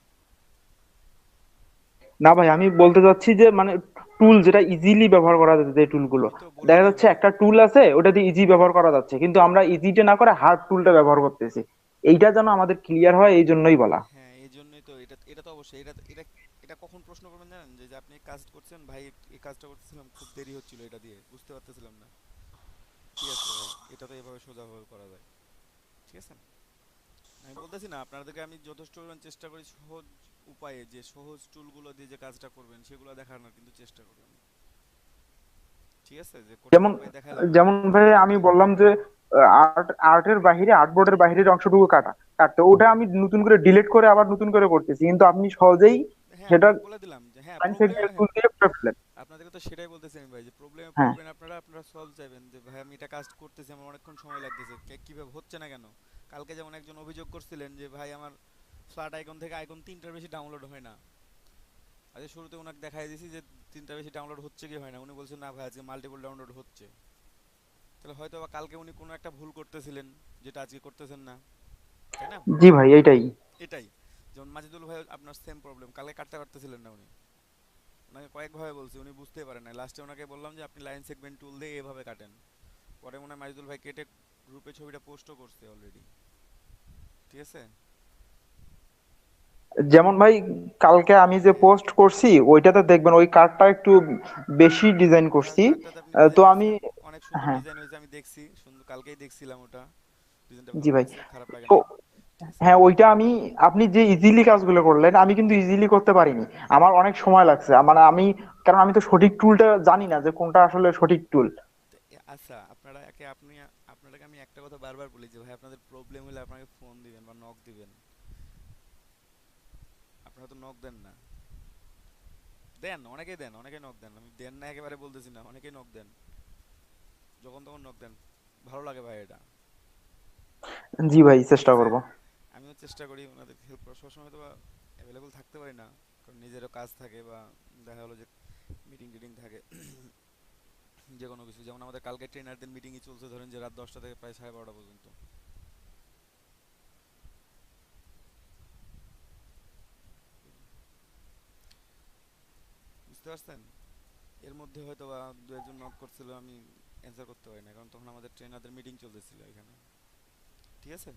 না ভাই, আমি বলতে চাচ্ছি যে মানে টুল যেটা ইজিলি ব্যবহার করা যাচ্ছে, যে টুলগুলো আমি তো দেখা বললামই যাচ্ছে ভাই। একটা টুল আছে ওটা দিয়ে ইজি ব্যবহার করা যাচ্ছে, কিন্তু আমরা ইজিটা না করে হার্ড টুলটা ব্যবহার করতেছি। এইটা যেন আমাদের ক্লিয়ার হয়, এই জন্যই বলা। হ্যাঁ, এই জন্যই তো, এটা এটা তো অবশ্যই, এটা এটা এটা কখন প্রশ্ন করবেন জানেন? যে আপনি কাজ করছেন ভাই, এই কাজটা করতেছিলাম, খুব দেরি হচ্ছিল, এটা দিয়ে বুঝতে পারতেছিলাম না। ঠিক আছে ভাই, এটা তো এভাবে সোজাভাবে করা যায়, ঠিক আছে? আমি বলতেছি না আপনাদেরকে, আমি যথেষ্ট পরিমাণ চেষ্টা করি সহজ উপায়ে, যে সহজ টুলগুলো দিয়ে যে কাজটা করবেন সেগুলো দেখানোর কিন্তু চেষ্টা করবেন, ঠিক আছে? যে কঠিন যেমন উপায় দেখালাম না, যেমন ভাই আমি বললাম যে আর্টের বাহিরে, আর্টবোর্ডের বাহিরের অংশটুকু কাটতে ওটা আমি নতুন করে ডিলিট করে আবার নতুন করে করতেছি, কিন্তু আপনি সহজেই হ্যাঁ সেটা আমি বলে দিলাম যে হ্যাঁ, প্রবলেম, হ্যাঁ টুল দিয়ে করে ফেলেন। আপনার আপনাদেরকে তো সেটাই বলতেছি আমি ভাই, যে প্রবলেমে হ্যাঁ পড়বেন আপনারা, আপনারা সলভ চাইবেন যে ভাই আমি এটা কাজ করতেছি, আমার অনেকক্ষণ সময় লাগতেছে, কিভাবে হচ্ছে না কেন। কালকে যেমন একজন অভিযোগ করছিলেন যে ভাই আমার ফ্ল্যাট আইকন থেকে আইকন 3টার বেশি ডাউনলোড হয় না। আজকে শুরুতে ওনাকে দেখাই দিয়েছি যে 3টার বেশি ডাউনলোড হচ্ছে কি হয় না, উনি বলছেন না ভাই আজকে মাল্টিপল ডাউনলোড হচ্ছে। তাহলে হয়তো বা কালকে উনি কোনো একটা ভুল করতেছিলেন যেটা আজকে করতেছেন না, তাই না? জি ভাই, এইটাই। এটাই, যেমন মাজিদুল ভাই আপনার সেম প্রবলেম, কালকে কাটতে পারতেছিলেন না উনি, ওনাকে কয়েকভাবে বলছি উনি বুঝতেই পারেন না, লাস্টে ওনাকে বললাম যে আপনি লাইন সেগমেন্ট টুল দিয়ে এভাবে কাটেন। পরে মনে হয় মাজিদুল ভাই কেটে গ্রুপে ছবিটা পোস্টও করছে অলরেডি, ঠিক আছে। যেমন ভাই কালকে আমি যে পোস্ট করছি ওইটাতে দেখবেন ওই কার্ডটা একটু বেশি ডিজাইন করছি। কার্ডটাতে আপনি ডিজাইন তো আমি, করছেন, অনেক সুন্দর হ্যাঁ ডিজাইন হয়েছে, আমি দেখছি সুন্দর, কালকেই দেখছিলাম ওটা, ডিজাইনটা জি ভালো ভাই, হয়েছে, খারাপ লাগে তো নাই, ঠিক আছে। হ্যাঁ ওইটা আমি, আপনি যে ইজিলি কাজগুলো করলেন আমি কিন্তু ইজিলি করতে পারিনি, আমার অনেক সময় লাগছে, মানে আমি, কারণ আমি তো সঠিক টুলটা জানি না যে কোনটা আসলে সঠিক টুল। আচ্ছা আপনারা একে আপনি, আপনাদেরকে আমি একটা কথা বারবার বলি যে ভাই আপনাদের প্রবলেম হলে আপনাকে ফোন দিবেন বা নক দিবেন, আপনারা তো নক দেন না। দেন, অনেকেই দেন, অনেকেই নক দেন, আমি দেন না একেবারে বলতেছি না, অনেকেই নক দেন, যখন তখন নক দেন, ভালো লাগে ভাই এটা, জি ভাই, ঠিক চেষ্টা আছে। করব। আমিও চেষ্টা করি ওনাদের হেল্প করার, সবসময় তো অ্যাভেলেবল থাকতে পারি না, কারণ নিজেরও কাজ থাকে বা দেখা হলো যে মিটিং টিটিং থাকে যে কোনো কিছু, যেমন আমাদের কালকে ট্রেনারদের মিটিংই চলছে ধরেন যে রাত 10টা থেকে প্রায় 12:30 পর্যন্ত, বুঝতে পারছেন। এর মধ্যে হয়তো বা দু একজন নক করছিল, আমি অ্যান্সার করতে পারি না, কারণ তখন আমাদের ট্রেনারদের মিটিং চলতেছিল এখানে, ঠিক আছে।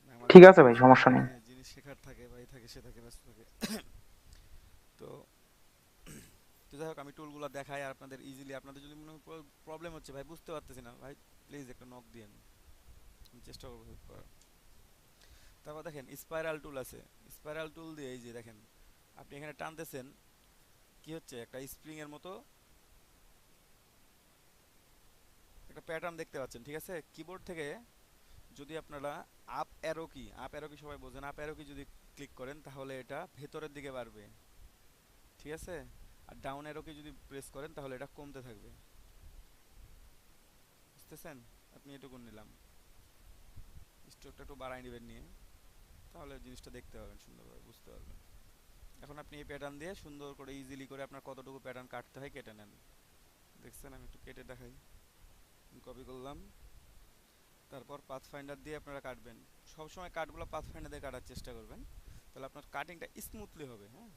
না, আমার ঠিক আছে ভাই, জিনিস, সমস্যা নেই। হ্যাঁ জিনিস শেখার থাকে, ভাই থাকে, সে থাকে, ব্যস্ত থাকে তো তো যাই হোক, আমি টুলগুলো দেখাই আর আপনাদের ইজিলি, আপনাদের যদি মনে হয় প্রবলেম হচ্ছে ভাই বুঝতে পারতেছি না ভাই, প্লিজ একটা নক দিয়েন, আমি চেষ্টা করবো হেল্প করার। তারপর দেখেন স্পাইরাল টুল আছে, স্পাইরাল টুল দিয়ে এই যে দেখেন আপনি এখানে টানতেছেন, কি হচ্ছে একটা স্প্রিং এর মতো একটা প্যাটার্ন দেখতে পাচ্ছেন, ঠিক আছে। কিবোর্ড থেকে যদি আপনারা আপ অ্যারো কি সবাই বোঝেন, আপ অ্যারো কি যদি ক্লিক করেন তাহলে এটা ভেতরের দিকে বাড়বে, ঠিক আছে। আর ডাউন অ্যারো কি যদি প্রেস করেন তাহলে এটা কমতে থাকবে, বুঝতেছেন। আপনি এটুকু নিলাম, স্ট্রোকটা একটু বাড়াই নেবেন নিয়ে, তাহলে জিনিসটা দেখতে পাবেন সুন্দরভাবে, বুঝতে পারবেন। এখন আপনি এই প্যাটার্ন দিয়ে সুন্দর করে ইজিলি করে আপনার কতটুকু প্যাটার্ন কাটতে হয় কেটে নেন, দেখছেন। আমি একটু কেটে দেখাই, কপি করলাম, তারপর পাথ ফাইন্ডার দিয়ে আপনারা কাটবেন, সবসময় কাটগুলো পাথ ফাইন্ডার দিয়ে কাটার চেষ্টা করবেন, তাহলে আপনার কাটিংটা স্মুথলি হবে, হ্যাঁ,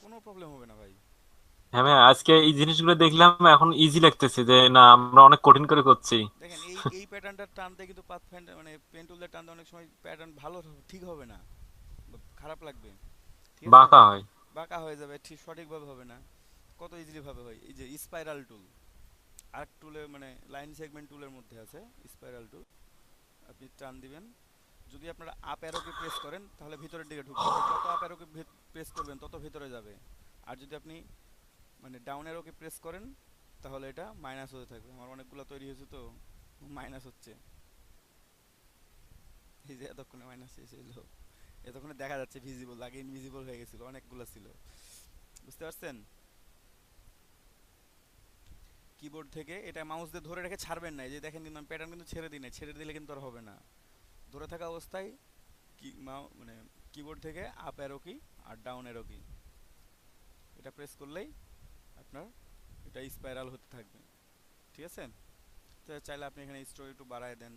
কোনো প্রবলেম হবে না ভাই। হ্যাঁ ভাই, আজকে এই জিনিসগুলো দেখলাম, এখন ইজি লাগতেছে যে না আমরা অনেক কঠিন করে করছি। দেখেন এই এই প্যাটার্নটা টানতে কিন্তু পাথ ফাইন্ডার মানে পেন টুল দিয়ে টানতে অনেক সময় প্যাটার্ন ভালো ঠিক হবে না, খারাপ লাগবে, ঠিক আছে, বাঁকা হয়। বাঁকা হয়ে যাবে, ঠিক সঠিকভাবে হবে না। কত ইজিলি ভাবে হয়, এই যে স্পাইরাল টুল, আর্ক টুলের মানে লাইন সেগমেন্ট টুলের মধ্যে আছে স্পাইরাল টুল, আপনি টান দিবেন, যদি আপনারা আপ অ্যারোকে প্রেস করেন তাহলে ভিতরের দিকে ঢুকবে, তো যত আপ অ্যারোকে প্রেস করবেন তত ভিতরে যাবে, আর যদি আপনি মানে ডাউন অ্যারোকে প্রেস করেন তাহলে এটা মাইনাস হতে থাকবে। আমার অনেকগুলো তৈরি হয়েছে তো মাইনাস হচ্ছে, এই যে এতক্ষণে মাইনাস ছিল, এতক্ষণে দেখা যাচ্ছে ভিজিবল, আগে ইনভিজিবল হয়ে গেছিল, অনেকগুলো ছিল, বুঝতে পারছেন। কিবোর্ড থেকে এটা মাউস দিয়ে ধরে রেখে ছাড়বেন না, এই যে দেখেন কিন্তু আমি প্যাটার্ন কিন্তু ছেড়ে দিই না, ছেড়ে দিলে কিন্তু আর হবে না, ধরে থাকা অবস্থায় কি মানে কিবোর্ড থেকে আপ অ্যারো কি আর ডাউন অ্যারো কি এটা প্রেস করলেই আপনার এটা স্পাইরাল হতে থাকবে, ঠিক আছে। তো চাইলে আপনি এখানে স্ট্রোক একটু বাড়ায় দেন,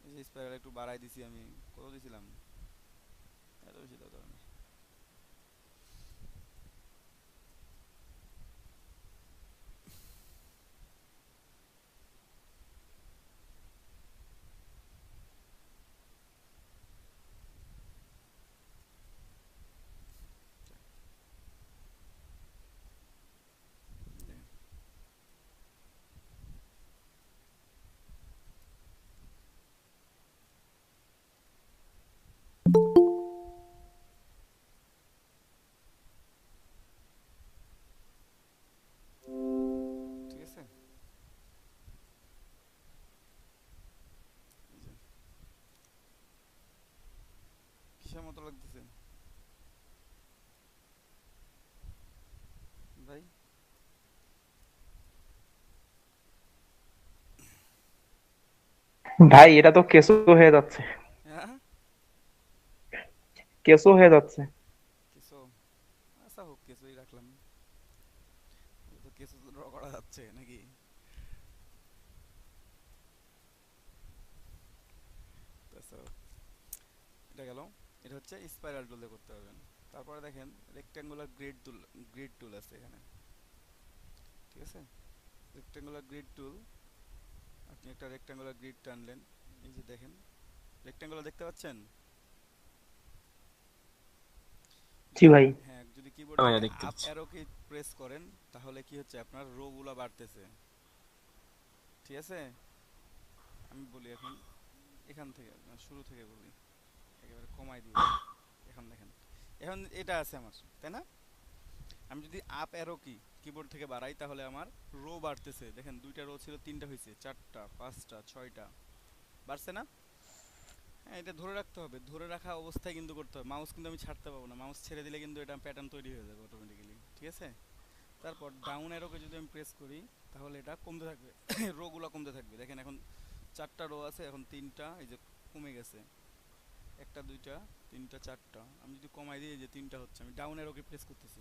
এই যে স্পাইরাল একটু বাড়ায় দিছি আমি, কত দিছিলাম, এত বেশি দাও ধরেন। সমস্যার মতো লাগতেছে ভাই। ভাই এটা তো কেসো হয়ে যাচ্ছে, হ্যাঁ কেসো হয়ে যাচ্ছে। কিছু, আচ্ছা হোক কিছুই রাখলাম, তো কিছু ড্র করা যাচ্ছে নাকি। তো এটা গেল, এটা হচ্ছে স্পাইরাল টুল দিয়ে করতে পারবেন। তারপরে দেখেন রেক্ট্যাঙ্গুলার গ্রিড টুল আছে এখানে, ঠিক আছে। রেক্ট্যাঙ্গুলার গ্রিড টুল, আপনি একটা রেক্ট্যাঙ্গুলার গ্রিড টানলেন, এই যে দেখেন রেক্ট্যাঙ্গুলার দেখতে পাচ্ছেন। জি ভাই। হ্যাঁ, যদি কিবোর্ড হ্যাঁ থেকে ভাইয়া দেখতে আপ পাচ্ছি। অ্যারো কি প্রেস করেন তাহলে কি হচ্ছে আপনার রো গুলা বাড়তেছে, ঠিক আছে। আমি বলি এখন এখান থেকে শুরু থেকে বলি, একেবারে কমাই দিব। এখন দেখেন, এখন এটা আছে আমার, তাই না। আমি যদি আপ অ্যারো কি কিবোর্ড থেকে বাড়াই তাহলে আমার রো বাড়তেছে। দেখেন দুইটা রো ছিল, তিনটা হয়েছে, চারটা, পাঁচটা, ছয়টা, বাড়ছে না। হ্যাঁ, এটা ধরে রাখতে হবে, ধরে রাখা অবস্থায় কিন্তু করতে হবে। মাউস কিন্তু আমি ছাড়তে পারবো না, মাউস ছেড়ে দিলে কিন্তু এটা প্যাটার্ন তৈরি হয়ে যাবে অটোমেটিক্যালি, ঠিক আছে। তারপর ডাউন অ্যারোকে যদি আমি প্রেস করি তাহলে এটা কমতে থাকবে, রোগুলো কমতে থাকবে। দেখেন এখন চারটা রো আছে, এখন তিনটা, এই যে কমে গেছে, একটা, দুইটা, তিনটা, চারটা। আমি যদি কমাই দিই, এই যে তিনটা হচ্ছে। আমি ডাউন অ্যারোকে প্রেস করতেছি।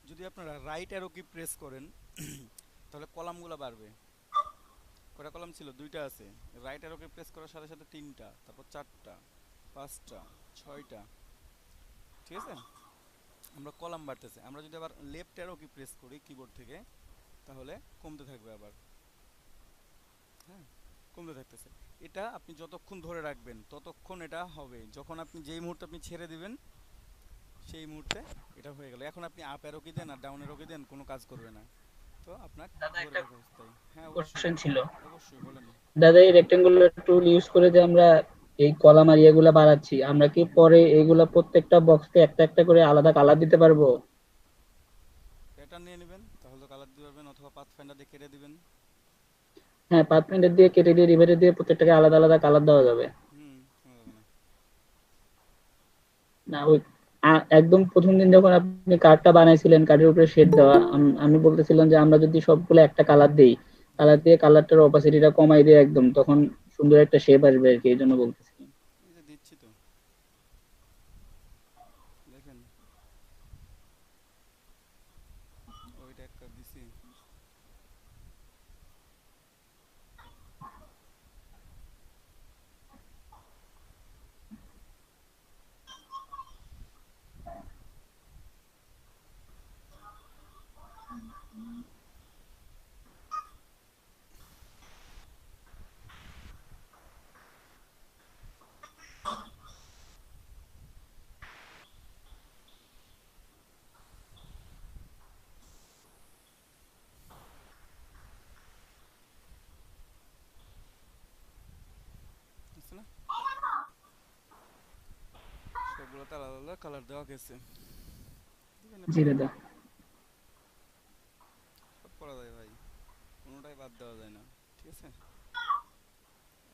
যদি আপনারা রাইট অ্যারো কি প্রেস করেন তাহলে কলামগুলো বাড়বে। কয়টা কলাম ছিল, দুইটা আছে। রাইট অ্যারোকে প্রেস করার সাথে সাথে তিনটা, তারপর চারটা, পাঁচটা, ছয়টা, ঠিক আছে। আমরা কলাম বাড়তেছে। আমরা যদি আবার লেফট অ্যারো কি প্রেস করি কিবোর্ড থেকে তাহলে কমতে থাকবে আবার, হ্যাঁ, কমতে থাকতেছে। এটা আপনি যতক্ষণ ধরে রাখবেন ততক্ষণ এটা হবে। যখন আপনি যেই মুহূর্তে আপনি ছেড়ে দিবেন সেই মুহূর্তে এটা হয়ে গেল। এখন আপনি আপ অ্যারো কি দেন আর ডাউন অ্যারো কি দেন, কোনো কাজ করবে না। তো আপনার দাদা ধরে একটা রাখা অবস্থায়, হ্যাঁ অবশ্যই, কোশ্চেন ছিল। অবশ্যই বলেন। দাদা এই রেক্টেঙ্গুলার টুল ইউজ করে যে আমরা এই কলাম আর ইয়েগুলা বাড়াচ্ছি, আমরা কি পরে এইগুলা প্রত্যেকটা বক্সকে একটা একটা করে আলাদা কালার দিতে পারবো? প্যাটার্ন নিয়ে নেবেন তাহলে তো কালার দিতে পারবেন, অথবা পাথ ফাইন্ডার দিয়ে কেটে দিবেন। হ্যাঁ, পাথফাইন্ডার দিয়ে কেটে দিয়ে রিভাইডার দিয়ে প্রত্যেকটাকে আলাদা আলাদা কালার দেওয়া যাবে। হুম, শোনা যাবে না। না ওই একদম প্রথম দিন যখন আপনি কার্ডটা বানাইছিলেন, কার্ডের উপরে শেড দেওয়া, আমি বলতেছিলাম যে আমরা যদি সবগুলো একটা কালার দেই, হুম, কালার দিয়ে কালারটার অপাসিটিটা কমাই দিয়ে একদম, তখন সুন্দর একটা শেপ আসবে আর কি, এই জন্য বলতেছিলাম। এই যে দিচ্ছি তো, দেখেন ওইটা একটা দিছি। বুঝছো না, সবগুলোতে আলাদা আলাদা কালার দেওয়া গেছে। দিবেন জি আপনি, দাদা। সব করা যায় ভাই, কোনোটাই বাদ দেওয়া যায় না, ঠিক আছে।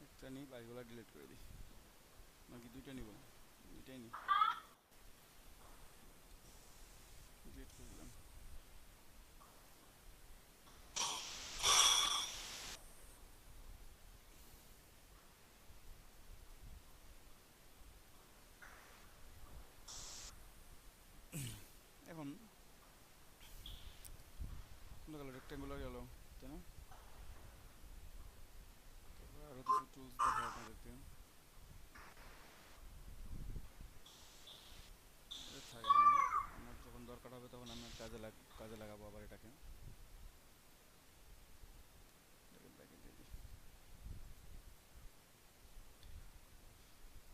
একটা নিই, বাকিগুলো ডিলিট করে দিই, নাকি দুইটা নিব, দুইটাই নিই, ডিলিট করে দিলাম। এখন কোনটা গেল, রেক্ট্যাঙ্গুলার গেল, তাই না। তারপর আরো কিছু টুলস দেখাই আপনাদেরকে, এটা থাক এখানে। আমার যখন দরকার হবে তখন আমি কাজে লাগাবো আবার এটাকে। এটাকে ব্যাকে দিয়ে দিই।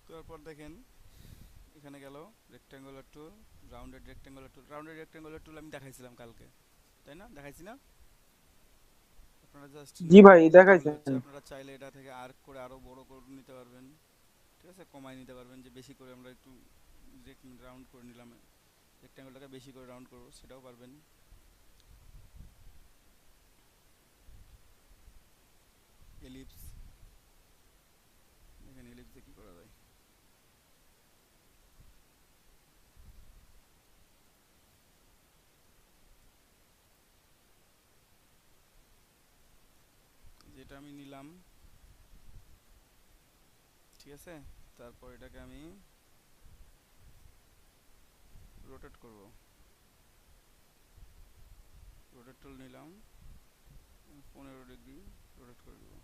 তারপর দেখেন এখানে গেল রেক্ট্যাঙ্গুলার টুল, রাউন্ডেড রেক্ট্যাঙ্গুলার টুল। রাউন্ডেড রেক্ট্যাঙ্গুলার টুল আমি দেখাইছিলাম কালকে, তাই না, দেখাইছি না। আপনারা জাস্ট জি নেবেন, ভাই তাহলে দেখাইছেন। হচ্ছে আপনারা চাইলে এটা থেকে আর্ক করে আরো বড় করে নিতে পারবেন, ঠিক আছে, কমায় নিতে পারবেন। যে বেশি করে আমরা একটু রাউন্ড করে নিলাম, রেক্ট্যাঙ্গলটাকে বেশি করে রাউন্ড করবো, সেটাও পারবেন। এলিপস, দেখেন এলিপসে কি করা যায়। আমি নিলাম, ঠিক আছে। তারপর এটাকে আমি রোটেট করব, রোটেট টুল নিলাম, 15 ডিগ্রি রোটেট করে দেবো।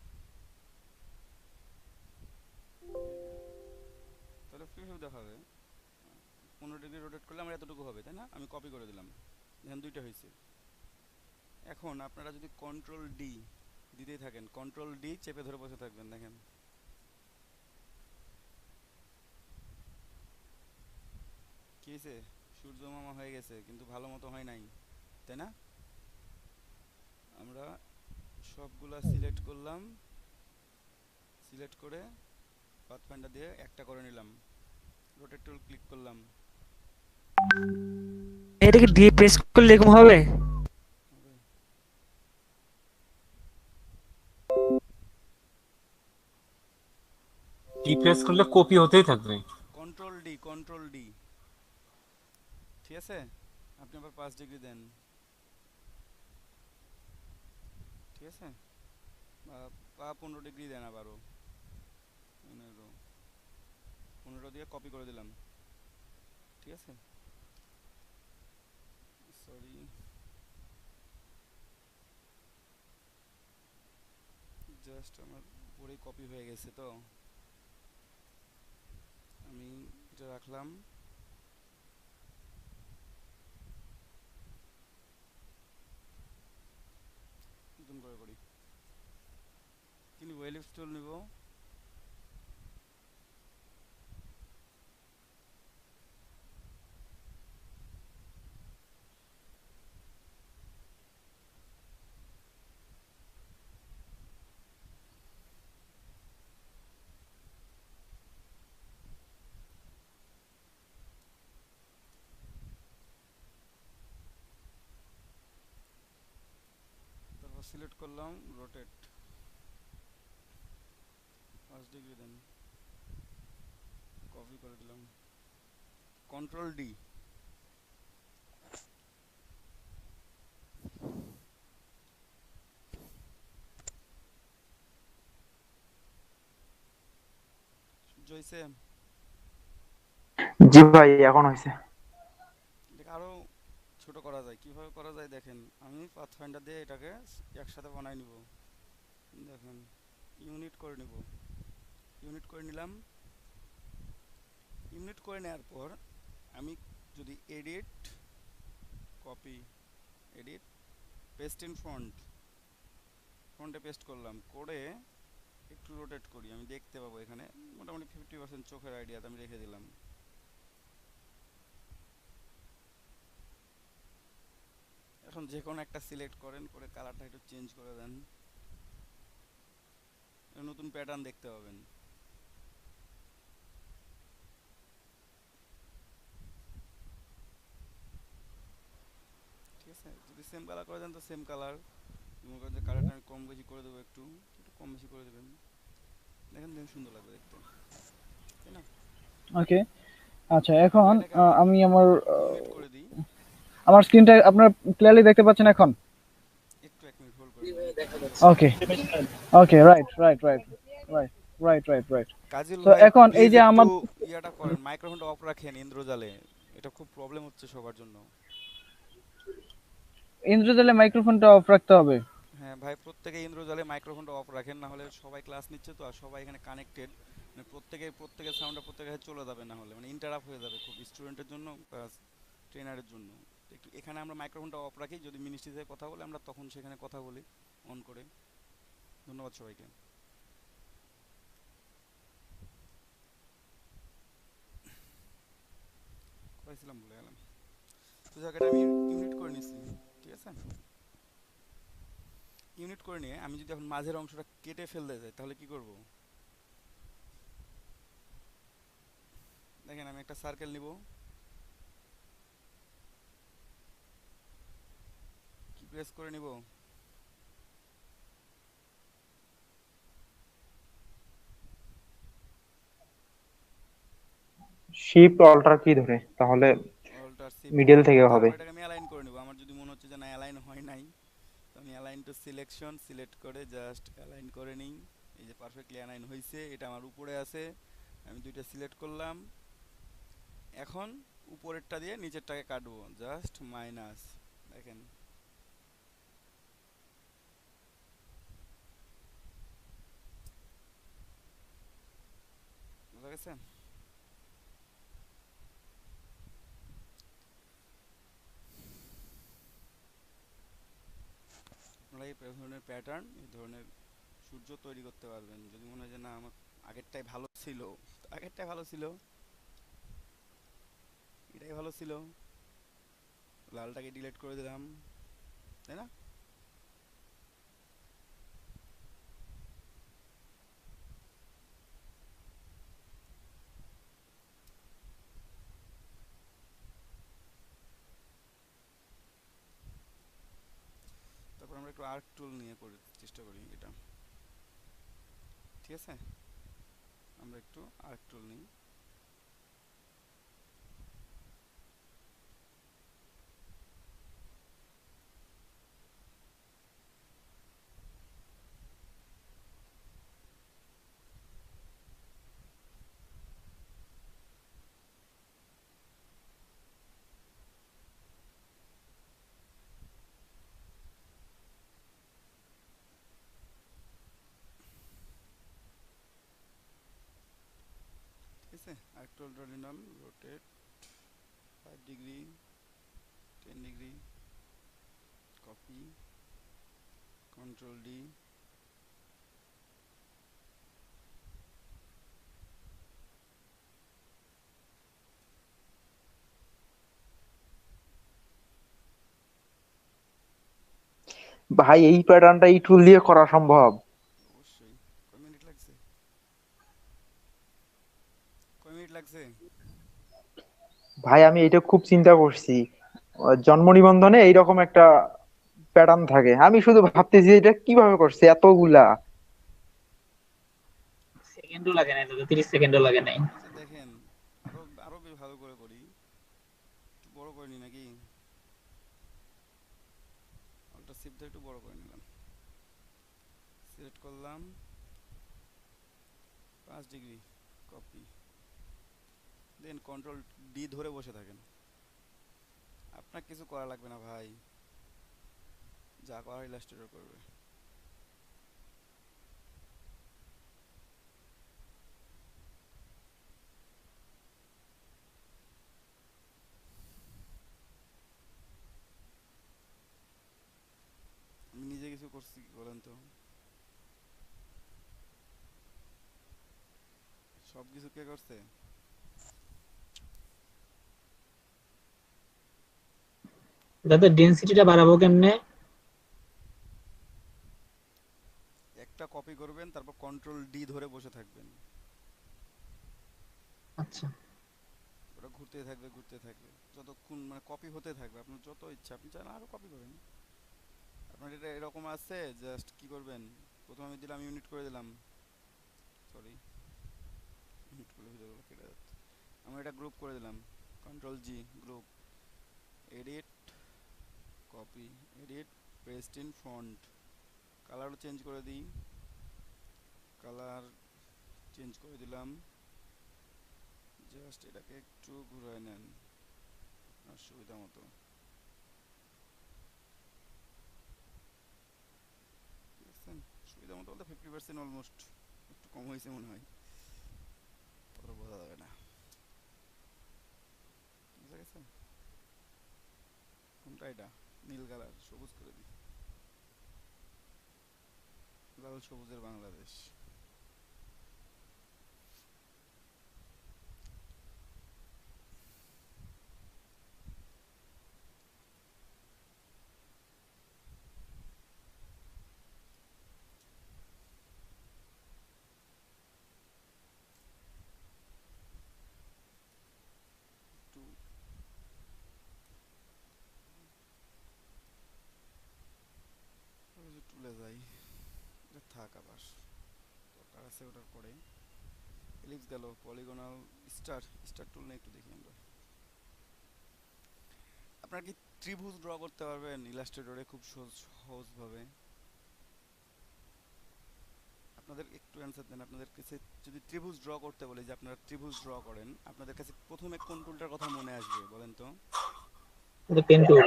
তাহলে ফ্রি ভিউ দেখাবে, 15 ডিগ্রি রোটেট করলে আমার এতটুকু হবে, তাই না? আমি কপি করে দিলাম, দেখেন দুইটা হয়েছে। এখন আপনারা যদি কন্ট্রোল ডি দিতেই থাকেন, কন্ট্রোল ডি চেপে ধরে বসে থাকবেন, দেখেন কি হয়েছে, সূর্য মামা হয়ে গেছে, কিন্তু ভালো মতো হয় নাই, তাই না? আমরা সবগুলা সিলেক্ট করলাম, সিলেক্ট করে পাথফাইন্ডার দিয়ে একটা করে নিলাম, রোটেট টুল ক্লিক করলাম। এটাকে দিয়ে প্রেস করলে এরকম হবে? প্রেস করলে কপি হতেই থাকবে। কন্ট্রোল ডি, কন্ট্রোল ডি, ঠিক আছে। আপনি আবার 5 ডিগ্রি দেন, ঠিক আছে, বা 15 ডিগ্রি দেন, আবারও 15 দিয়ে কপি করে দিলাম, ঠিক আছে। সরি, জাস্ট আমার পুরোই কপি হয়ে গেছে, তো আমি এটা রাখলাম। নতুন করে করি, কি নিব, এলিপস টুল নিব, তারপর সিলেক্ট করলাম, রোটেট 5 ডিগ্রি দেন, কপি করে দিলাম, কন্ট্রোল ডি, হয়েছে। জি ভাই, এখন হয়েছে। এটাকে আরো ছোট করা যায়, কিভাবে করা যায় দেখেন। আমি পাথফাইন্ডার দিয়ে এটাকে একসাথে বানাই নিব, দেখেন ইউনিট করে নিব, ইউনিট করে নিলাম। ইউনিট করে নেওয়ার পর আমি যদি edit, copy, edit, paste in font, ফন্টে পেস্ট করলাম, করে একটু রোটেট করি, আমি দেখতে পাবো এখানে মোটামুটি 50% চোখের আইডিয়াতে আমি রেখে দিলাম। এখন যে কোনো একটা সিলেক্ট করেন, করে কালারটা একটু চেঞ্জ করে দেন, নতুন প্যাটার্ন দেখতে পাবেন। ঠিক আছে, যদি সেম কালার করে দেন তো সেম কালার, মনে করেন যে কালারটা আমি কম বেশি করে দেবো, একটু একটু কম বেশি করে দেবেন, দেখেন দেখেন সুন্দর লাগবে দেখতে, তাই না? ওকে, আচ্ছা এখন এটাকে আমি আমি আমার ইউনিট করে দিই, আমার স্ক্রিনটা আপনারা ক্লিয়ারলি দেখতে পাচ্ছেন এখন? একটু 1 মিনিট হোল্ড করে দিন। Okay okay, right right right right right right right. কাজিল তো ভাই এখন এই প্লিজ যে একটু আমার ইয়াটা করেন, মাইক্রোফোনটা অফ রাখেন ইন্দ্রজালে, এটা খুব প্রবলেম হচ্ছে সবার জন্য। ইন্দ্রজালে মাইক্রোফোনটা অফ রাখতে হবে? হ্যাঁ ভাই, প্রত্যেকে ইন্দ্রজালে মাইক্রোফোনটা অফ রাখেন, না হলে সবাই ক্লাস নিচ্ছে তো, আর সবাই এখানে কানেক্টেড, মানে প্রত্যেকের সাউন্ডটা প্রত্যেকের চলে যাবে, না হলে মানে ইন্টারাপ্ট হয়ে যাবে খুব, স্টুডেন্টের জন্য প্লাস ট্রেনারের জন্য। একটু এখানে আমরা মাইক্রোফোনটা অফ রাখি, যদি মিনিস্ট্রি থেকে কথা বলে আমরা তখন সেখানে কথা বলি অন করে। ধন্যবাদ সবাইকে। করেছিলাম বলে গেলাম, তো জায়গাটা আমি ইউনিট করে নিছি, ঠিক আছে। ইউনিট করে নিয়ে আমি যদি এখন মাঝের অংশটা কেটে ফেলতে যাই তাহলে কি করব, দেখেন আমি একটা সার্কেল নিব, কি প্রেস করে নিব, শিফট অল্টার কি ধরে, তাহলে অল্টার শিফট মিডল ধরে থেকে হবে। তারপর এটাকে আমি অ্যালাইন করে নিব। আমার যদি মনে হচ্ছে যে না অ্যালাইন হয় নাই, তো আমি align align two selection select করে জাস্ট অ্যালাইন করে নিই। এই যে পারফেক্টলি অ্যালাইন হয়েছে, এটা আমার উপরে আছে, আমি দুইটা সিলেক্ট করলাম। এখন উপরেরটা দিয়ে নিচেরটাকে কাটবো, জাস্ট মাইনাস। দেখেন বুঝা গেছে? আপনারা এই ধরনের প্যাটার্ন, এই ধরনের সূর্য তৈরি করতে পারবেন। যদি মনে হয় যে না আমার আগেরটাই ভালো ছিল, আগেরটাই ভালো ছিল, এটাই ভালো ছিল, লালটাকে ডিলিট করে দিলাম, তাই না? তারপর আমরা একটু আর্ক টুল নিয়ে করে চেষ্টা করি এটা, ঠিক আছে? আমরা একটু আর্ক টুল নিই। ঠিক আছে, আর্ক টুলটা নিলাম, rotate 5 degree, 10 degree, copy, control D, ভাই এই প্যাটার্নটা এই টুল দিয়ে করা সম্ভব? অবশ্যই। কয় মিনিট লাগছে? কয় মিনিট লাগছে? ভাই আমি এটা খুব চিন্তা করছি, জন্ম নিবন্ধনে এইরকম একটা প্যাটার্ন থাকে, আমি শুধু ভাবতেছি এটা কিভাবে করছে এতগুলা। সেকেন্ডও লাগে নাই দাদা, 30 সেকেন্ডও লাগে নাই। আচ্ছা দেখেন, আরো আরো বেশ ভালো করে করি, একটু বড় করে নি নাকি, অলটা শিফট ধরে একটু বড় করে নিলাম, সিলেক্ট করলাম 5 ডিগ্রি, কপি, দেন কন্ট্রোল ডি ধরে বসে থাকেন। আপনার কিছু করা লাগবে না ভাই, যা করার ইলাস্ট্রেটর করবে। আমি নিজে কিছু করছি কি বলেন তো? সব কিছু কে করছে? দাদা ডেনসিটিটা বাড়াবো কেমনে? একটা কপি করবেন, তারপর কন্ট্রোল ডি ধরে বসে থাকবেন, আচ্ছা, ওটা ঘুরতে থাকবে ঘুরতে থাকবে, যতক্ষণ মানে কপি হতে থাকবে, আপনার যত ইচ্ছা আপনি চান আরো কপি করেন। আপনার এটা এরকম আছে, জাস্ট কি করবেন, প্রথমে আমি দিলাম ইউনিট করে দিলাম, সরি ইউনিট করলে ভিতরে কেটে যাচ্ছে, আমি এটা গ্রুপ করে দিলাম, control G group, edit, copy, edit, paste in font, কালারও চেঞ্জ করে দিই, কালার চেঞ্জ করে দিলাম, জাস্ট এটাকে একটু ঘুরায় নেন আপনার সুবিধা মতো। দেখছেন সুবিধা মতো বলতে 50% অলমোস্ট, একটু কম হয়েছে মনে হয়, ততটা বোঝা যাবে না। বুঝা গেছে? কোনটা এটা? নীল কালার, সবুজ করে দিই, লাল সবুজের বাংলাদেশ। একটু তুলে যাই, এটা থাক, আবার দরকার আছে ওটার পরে। এলিপস গেল, পলিগনাল, স্টার, স্টার টুল নিয়ে একটু দেখি আমরা। আপনারা কি ত্রিভুজ ড্র করতে পারবেন ইলাস্ট্রেটরে খুব সহজভাবে? আপনাদের একটু অ্যান্সার দেন। আপনাদের কাছে যদি ত্রিভুজ ড্র করতে বলে, যে আপনারা ত্রিভুজ ড্র করেন, আপনাদের কাছে প্রথমে কোন টুলটার কথা মনে আসবে বলেন তো? Pen tool.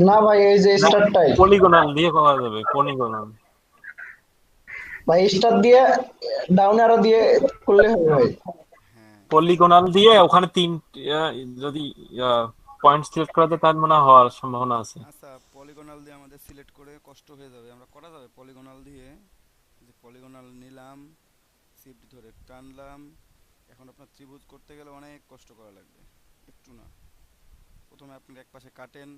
না ভাই, এই যে স্টারটাই পলিগোনাল দিয়ে করা যাবে, পলিগোনাল। ভাই, স্টার দিয়ে ডাউন অ্যারো দিয়ে করলে হবে ভাই। হ্যাঁ, পলিগোনাল দিয়ে ওখানে তিন আহ, যদি পয়েন্ট সিলেক্ট করা যায় তার মানে হওয়ার সম্ভাবনা আছে। আচ্ছা, পলিগোনাল দিয়ে আমাদের সিলেক্ট করে কষ্ট হয়ে যাবে, আমরা করা যাবে পলিগোনাল দিয়ে। যে পলিগোনাল নিলাম, শিফট ধরে টানলাম। এখন আপনার ত্রিভুজ করতে গেলে অনেক কষ্ট করা লাগবে, একটু না। প্রথমে আপনি এক পাশে কাটেন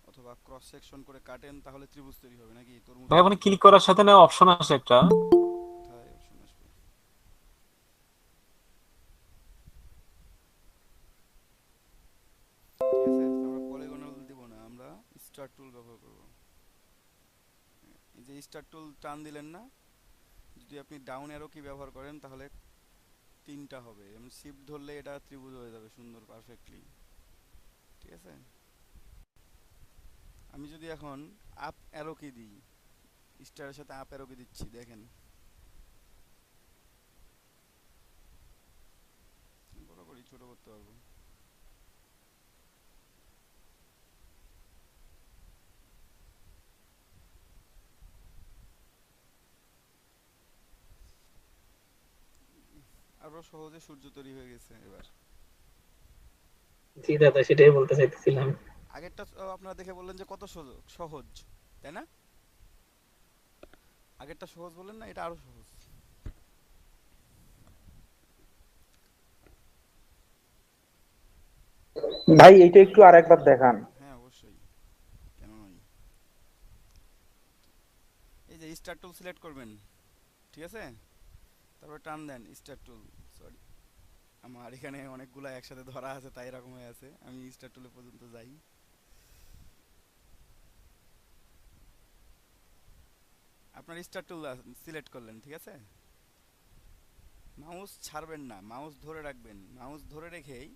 অথবা ক্রস সেকশন করে কাটেন, তাহলে ত্রিভুজ তৈরি হবে, নাকি ভাই তরমুজের ওখানে মতো? ক্লিক করার সাথে না অপশন আছে একটা, কোথায় অপশন আসবে? ঠিক আছে, তো আমরা পলিগোনাল দিব না, আমরা স্টার টুল ব্যবহার করব। এই যে স্টার টুল টান দিলেন না, যদি আপনি ডাউন অ্যারো কি ব্যবহার করেন তাহলে তিনটা হবে, এবং শিফট ধরলে এটা ত্রিভুজ হয়ে যাবে সুন্দর পারফেক্টলি। ঠিক আছে, আমি যদি এখন আপ অ্যারো কি দিই, স্টারের সাথে আপ অ্যারো কি দিচ্ছি দেখেন, বড় করি ছোট করতে পারবো। আরো সহজে সূর্য তৈরি হয়ে গেছে এবার। জি দাদা, সেটাই বলতে চাইতেছিলাম। আগেরটা আপনারা দেখে বললেন যে কত সহজ, তাই না? আগেরটা সহজ বললেন না, এটা আরো সহজ। ভাই এইটা একটু আরেকবার দেখান। হ্যাঁ অবশ্যই, কেন নয়। এই যে স্টার টুল সিলেক্ট করবেন, ঠিক আছে, তারপর টান দেন স্টার টুল। সরি, আমার এখানে অনেকগুলো একসাথে ধরা আছে তাই এরকম হয়ে আছে, আমি স্টার টুলে পর্যন্ত যাই। আপনার স্টার টুল সিলেক্ট করলেন, ঠিক আছে, মাউস ছাড়বেন না, মাউস ধরে রাখবেন। মাউস ধরে রেখেই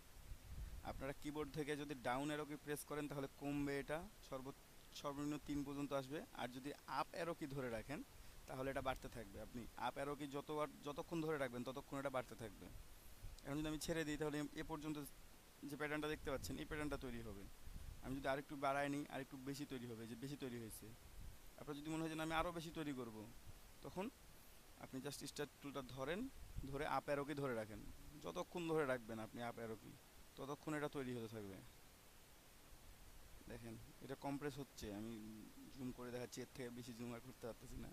আপনারা কিবোর্ড থেকে যদি ডাউন অ্যারো কি প্রেস করেন তাহলে কমবে, এটা সর্বনিম্ন 3 পর্যন্ত আসবে। আর যদি আপ অ্যারো কি ধরে রাখেন তাহলে এটা বাড়তে থাকবে। আপনি আপ অ্যারো কি যতক্ষণ ধরে রাখবেন ততক্ষণ এটা বাড়তে থাকবে। এখন যদি আমি ছেড়ে দিই তাহলে এ পর্যন্ত যে প্যাটার্নটা দেখতে পাচ্ছেন এই প্যাটার্নটা তৈরি হবে। আমি যদি আরেকটু বাড়াই নিই আরেকটু বেশি তৈরি হবে, যে বেশি তৈরি হয়েছে। আপনার যদি মনে হয় যে আমি আরও বেশি তৈরি করব, তখন আপনি জাস্ট স্টার টুলটা ধরেন, ধরে আপ অ্যারো কি ধরে রাখেন। যতক্ষণ ধরে রাখবেন আপনি আপ অ্যারো কি, ততক্ষণ এটা তৈরি হতে থাকবে। দেখেন এটা কম্প্রেস হচ্ছে, আমি জুম করে দেখাচ্ছি, এর থেকে বেশি জুম আর করতে পারতেছি না।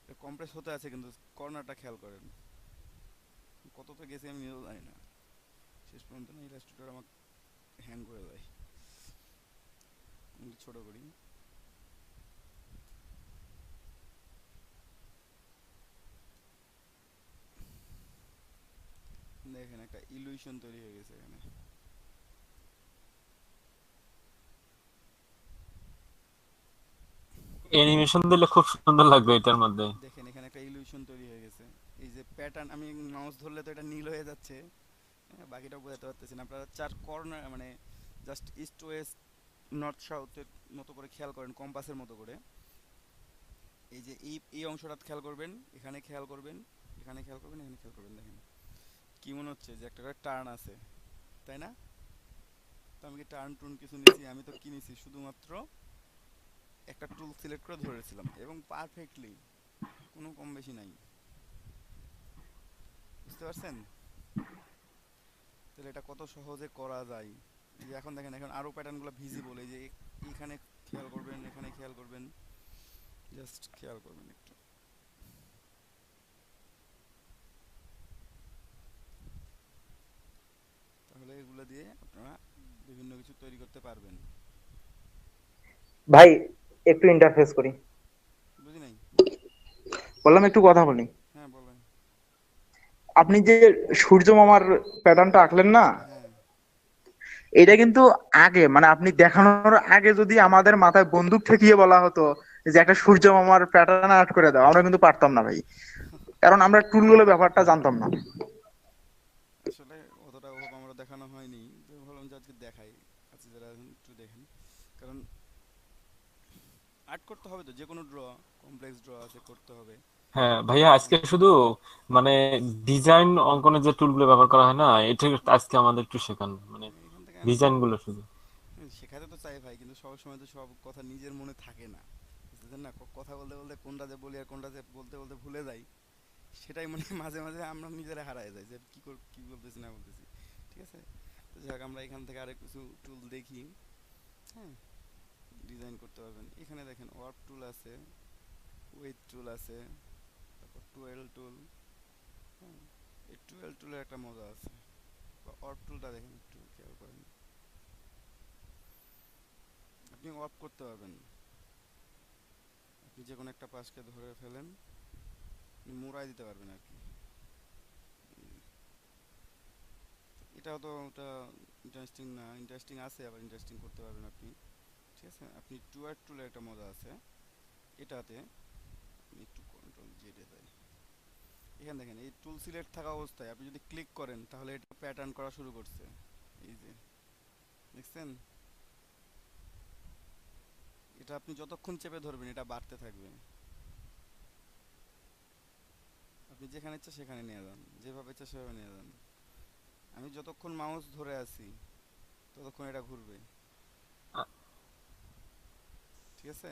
এটা কম্প্রেস হতে আছে, কিন্তু কর্নারটা খেয়াল করেন কতটা গেছে আমি নিজেও জানি না। শেষ পর্যন্ত না ইলাস্ট্রেটর আমার হ্যাং করে দেয়। আমি ছোট করি, দেখেন একটা ইলুশন তৈরি হয়ে গেছে এখানে। অ্যানিমেশন দিলে খুব সুন্দর লাগবে এটার মধ্যে। দেখেন এখানে একটা ইলুশন তৈরি হয়ে গেছে। এই যে প্যাটার্ন, আমি মাউস ধরলে তো এটা নীল হয়ে যাচ্ছে, হ্যাঁ, বাকিটা বোঝাতে পারতেছি না। আপনারা চার কর্নার মানে জাস্ট ইস্ট ওয়েস্ট নর্থ সাউথের মতো করে খেয়াল করেন, কম্পাসের মতো করে। এই যে এই অংশটা খেয়াল করবেন, এখানে খেয়াল করবেন, এখানে খেয়াল করবেন, এখানে খেয়াল করবেন। দেখেন কি মনে হচ্ছে যে একটা করে টার্ন আছে, তাই না? তো আমি কি টার্ন টুন কিছু নিছি? আমি তো কি নিছি, শুধুমাত্র একটা টুল সিলেক্ট করে ধরেছিলাম এবং পারফেক্টলি কোনো কম বেশি নাই। বুঝতে পারছেন তাহলে এটা কত সহজে করা যায়? এই যে এখন দেখেন, এখন আরো প্যাটার্নগুলো ভিজিবল। এই যে এখানে খেয়াল করবেন, এখানে খেয়াল করবেন, জাস্ট খেয়াল করবেন একটু। তাহলে এগুলো দিয়ে আপনারা বিভিন্ন কিছু তৈরি করতে পারবেন। ভাই একটু ইন্টারফেস করি, বুঝি নাই? বললাম একটু কথা বলি। হ্যাঁ বলেন। আপনি যে সূর্য মামার প্যাটার্নটা আঁকলেন না, হ্যাঁ, এটা কিন্তু আগে মানে আপনি দেখানোর আগে যদি আমাদের মাথায় বন্দুক ঠেকিয়ে বলা হতো যে একটা সূর্য মামার প্যাটার্ন আর্ট করে দাও, আমরা কিন্তু পারতাম না ভাই, কারণ আমরা টুলগুলো ব্যাপারটা জানতাম না। আসলে অতটা ওভাবে আমরা দেখানো হয়নি, তো ভাবলাম যে আজকে দেখাই। আচ্ছা যারা আছেন একটু দেখেন, কারণ আর্ট করতে হবে তো, যে কোনো ড্র, কমপ্লেক্স ড্র আছে করতে হবে। হ্যাঁ ভাইয়া, আজকে শুধু মানে ডিজাইন অঙ্কনের যে টুলগুলো ব্যবহার করা হয় না, এটা আজকে আমাদের একটু শেখান, মানে এখান থেকে আমি ডিজাইন গুলো শুধু। শেখাতে তো চাই ভাই, কিন্তু সব সময় তো সব কথা নিজের মনে থাকে না, বুঝতেছেন না? কথা বলতে বলতে কোনটা যে বলি আর কোনটা যে বলতে বলতে ভুলে যাই, সেটাই মানে মাঝে মাঝে আমরা নিজেরা হারায় যাই যে কি বলতেছি না বলতেছি। ঠিক আছে, তো যাক আমরা এখান থেকে আরেক কিছু টুল দেখি। হ্যাঁ, ডিজাইন করতে পারবেন। এখানে দেখেন ওয়ার্প টুল আছে, উইথ টুল আছে, তারপর টুয়েল টুল। হ্যাঁ, এই টুয়েল টুলের একটা মজা আছে। বা ওয়ার্প টুলটা দেখেন, একটু খেয়াল করেন, আপনি ওয়ার্প করতে পারবেন। আপনি যে কোনো একটা পাশকে ধরে ফেলেন, আপনি মোড়ায় দিতে পারবেন আর কি। এটাও তো ওটা ইন্টারেস্টিং না, ইন্টারেস্টিং আছে, আবার ইন্টারেস্টিং করতে পারবেন আপনি। ঠিক আছে, আপনি টুয়ার্ড টুলের একটা মজা আছে এটাতে। আপনি একটু কন্ট্রোল জেডে দেয়, এখানে দেখেন এই টুল সিলেক্ট থাকা অবস্থায় আপনি যদি ক্লিক করেন তাহলে এটা প্যাটার্ন করা শুরু করছে। এই যে দেখছেন, এটা আপনি যতক্ষণ চেপে ধরবেন এটা বাড়তে থাকবে। আপনি যেখানে ইচ্ছা সেখানে নিয়ে যান, যেভাবে ইচ্ছা সেভাবে নিয়ে যান। আমি যতক্ষণ মাউস ধরে আছি ততক্ষণ এটা ঘুরবে। ঠিক আছে,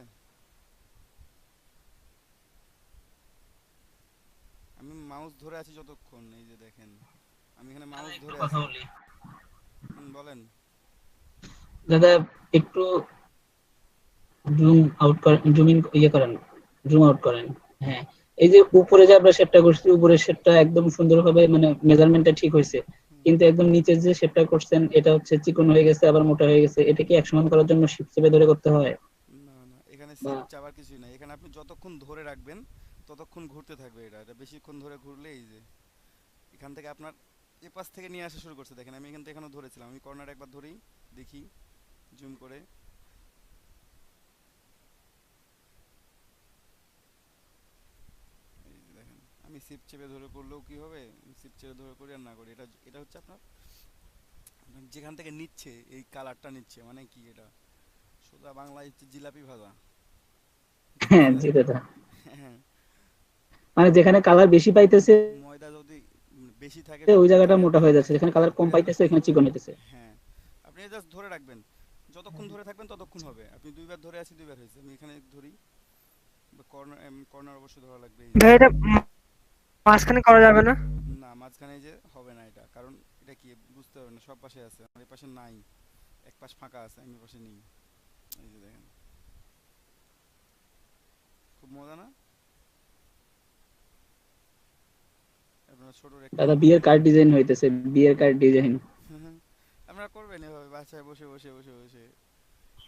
আমি মাউস ধরে আছি যতক্ষণ, এই যে দেখেন আমি এখানে দাদা মাউস একটু ধরে কথা আছি। বলি। বলেন। দাদা একটু জুম আউট করেন, জুম ইন ইয়ে করেন, জুম আউট করেন। হ্যাঁ, এই যে উপরে যে আমরা শেপটা করছি, উপরের শেপটা একদম সুন্দরভাবে মানে মেজারমেন্টটা ঠিক হয়েছে, কিন্তু একদম নিচের যে শেপটা করছেন এটা হচ্ছে চিকন হয়ে গেছে আবার মোটা হয়ে গেছে। এটা কি এক সমান করার জন্য শিফট চেপে ধরে করতে হয়? না না, এখানে বা শিফট চাপার কিছুই নাই, এখানে আপনি যতক্ষণ ধরে রাখবেন ততক্ষণ ঘুরতে থাকবে। এটা এটা বেশিক্ষণ ধরে ঘুরলে এই যে এখান থেকে আপনার এ পাশ থেকে নিয়ে আসা শুরু করছে। দেখেন আমি এখান থেকে এখানেও ধরেছিলাম, আমি কর্নার একবার ধরেই দেখি জুম করে। এই যে দেখেন আমি শিফট চেপে ধরে করলেও কি হবে, শিফট চেপে ধরে করি আর না করি, এটা এটা হচ্ছে আপনার আপনার যেখান থেকে নিচ্ছে এই কালারটা নিচ্ছে, মানে কি এটা সোজা বাংলায় হচ্ছে জিলাপি ভাজা। ঠিক হ্যাঁ আছে। জি দাদা, হ্যাঁ, মানে যেখানে কালার বেশি পাইতেছে ময়দা যদি বেশি থাকে ওই সবগুলো জায়গাটা থেকে মোটা হয়ে তাহলে যাচ্ছে, যেখানে কালার কম এটা পাইতেছে ওখানে চিকন হইতেছে। হ্যাঁ, আপনি জাস্ট ধরে রাখবেন, যতক্ষণ ধরে থাকবেন ততক্ষণ হবে। আপনি দুইবার ধরে আছি, দুইবার হয়েছে, আমি এখানে ধরি। কর্নার কর্নার অবশ্যই ধরা লাগবে, এই যে ভাই এটা মাঝখানে করা যাবে না? না মাঝখানে যে হবে না এটা, কারণ এটা কি বুঝতে হবে না, সব পাশে আছে, আমার এই পাশে নাই, এক পাশ ফাঁকা আছে, আমি এই পাশে নেই। এই যে দেখেন, খুব মজা না? আপনারা ছোট দাদা রেক্টেঙ্গেল বিয়ের কার্ড ডিজাইন হইতেছে, বিয়ের কার্ড ডিজাইন। আপনারা করবেন এভাবে বাসায় বসে বসে বসে বসে,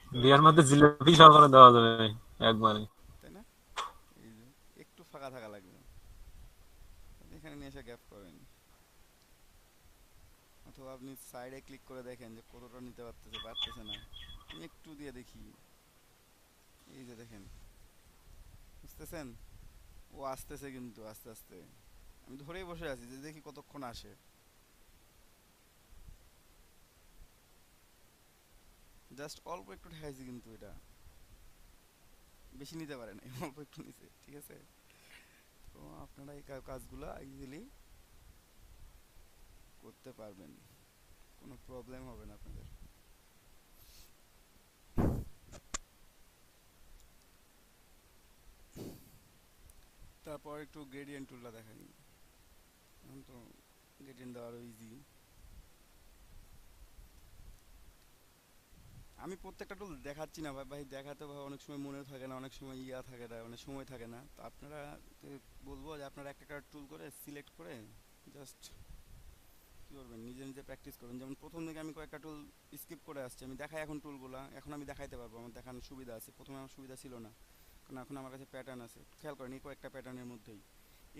কি বিয়ার সমস্যা মধ্যে আছে? জিলাপি সহকারে দেওয়া যাবে একবারে। তাই না? এই যে একটু ফাঁকা থাকা লাগবে, আপনি এখানে নিয়ে এসে গ্যাপ করেন, অথবা আপনি সাইডে ক্লিক করে দেখেন যে কতটা নিতে পারতেছে পারতেছে না, আমি একটু দিয়ে দেখি। এই যে দেখেন, বুঝতেছেন? ও আসতেছে কিন্তু আস্তে আস্তে, আমি ধরেই বসে আছি যে দেখি কতক্ষণ আসে। জাস্ট অল্প একটু ঠেকাইছি, কিন্তু এটা বেশি নিতে পারে না, অল্প একটু নিচে। ঠিক আছে, তো আপনারা এই কাজগুলো ইজিলি করতে পারবেন, কোনো প্রবলেম হবে না আপনাদের। তারপর একটু গ্রেডিয়েন্ট টুলটা দেখাই। এখন তো গ্রেডিয়েন্ট দেওয়া আরও ইজি। আমি প্রত্যেকটা টুল দেখাচ্ছি না ভাই, দেখাতে ভাই অনেক সময় মনে থাকে না, অনেক সময় থাকে না, মানে সময় থাকে না। তো আপনারা বলবো যে আপনারা একটা একটা টুল করে সিলেক্ট করে জাস্ট কী করবেন, নিজে নিজে প্র্যাকটিস করবেন। যেমন প্রথম দিকে আমি কয়েকটা টুল স্কিপ করে আসছি, আমি দেখাই এখন টুলগুলো, এখন আমি দেখাইতে পারবো, আমার দেখানোর সুবিধা আছে। প্রথমে আমার সুবিধা ছিল না, কারণ এখন আমার কাছে প্যাটার্ন আছে। খেয়াল করেন এই কয়েকটা প্যাটার্নের মধ্যেই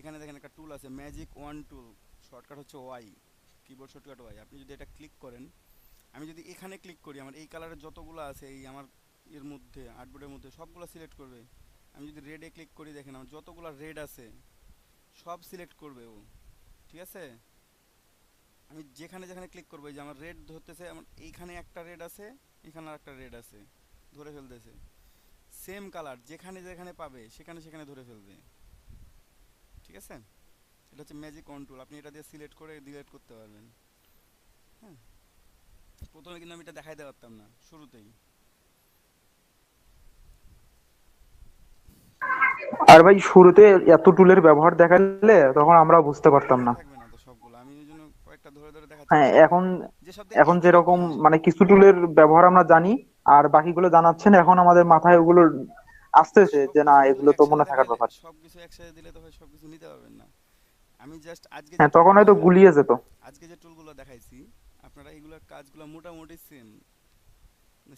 এখানে দেখেন একটা টুল আছে ম্যাজিক ওয়ান টুল, শর্টকাট হচ্ছে ওয়াই, কিবোর্ড শর্টকাট ওয়াই। আপনি যদি এটা ক্লিক করেন, আমি যদি এখানে ক্লিক করি, আমার এই কালারের যতগুলো আছে এই আমার এর মধ্যে আর্টবোর্ডের মধ্যে সবগুলো সিলেক্ট করবে। আমি যদি রেডে ক্লিক করি, দেখেন আমার যতগুলো রেড আছে সব সিলেক্ট করবে ও। ঠিক আছে, আমি যেখানে যেখানে ক্লিক করবো এই যে আমার রেড ধরতেছে, আমার এইখানে একটা রেড আছে, এখানে আর একটা রেড আছে, ধরে ফেলতেছে। সেম কালার যেখানে যেখানে পাবে সেখানে সেখানে ধরে ফেলবে। ঠিক আছে? এটা হচ্ছে ম্যাজিক কন্ট্রোল, আপনি এটা দিয়ে সিলেক্ট করে ডিলিট করতে পারবেন। হ্যাঁ, প্রথমে কিন্তু আমি এটা দেখাইতে পারতাম না শুরুতেই। আর ভাই শুরুতে এত টুলের ব্যবহার দেখালে তখন আমরা বুঝতে পারতাম মনে না। থাকবে না তো সবগুলো, আমি ওই জন্য কয়েকটা ধরে ধরে দেখাচ্ছি হ্যাঁ, আপনাকে, এখন যেসব দিয়ে এখন একই যেরকম রকম। মানে কিছু টুলের ব্যবহার আমরা জানি আর বাকিগুলো জানাচ্ছেন, এখন আমাদের মাথায় ওগুলো আসতেছে সব যে না কিছু কিন্তু এগুলো তো একসাথে মনে থাকার দেখাইলে, ব্যাপার। সব কিছু একসাথে দিলে তো ভাই সব কিছু নিতে পারবেন না। আমি জাস্ট আজকে যে হ্যাঁ, তখন টুলগুলো হয়তো গুলিয়ে যেত। আজকে যে টুলগুলো দেখাইছি, আপনারা এইগুলোর কাজগুলো মোটামুটি সেম,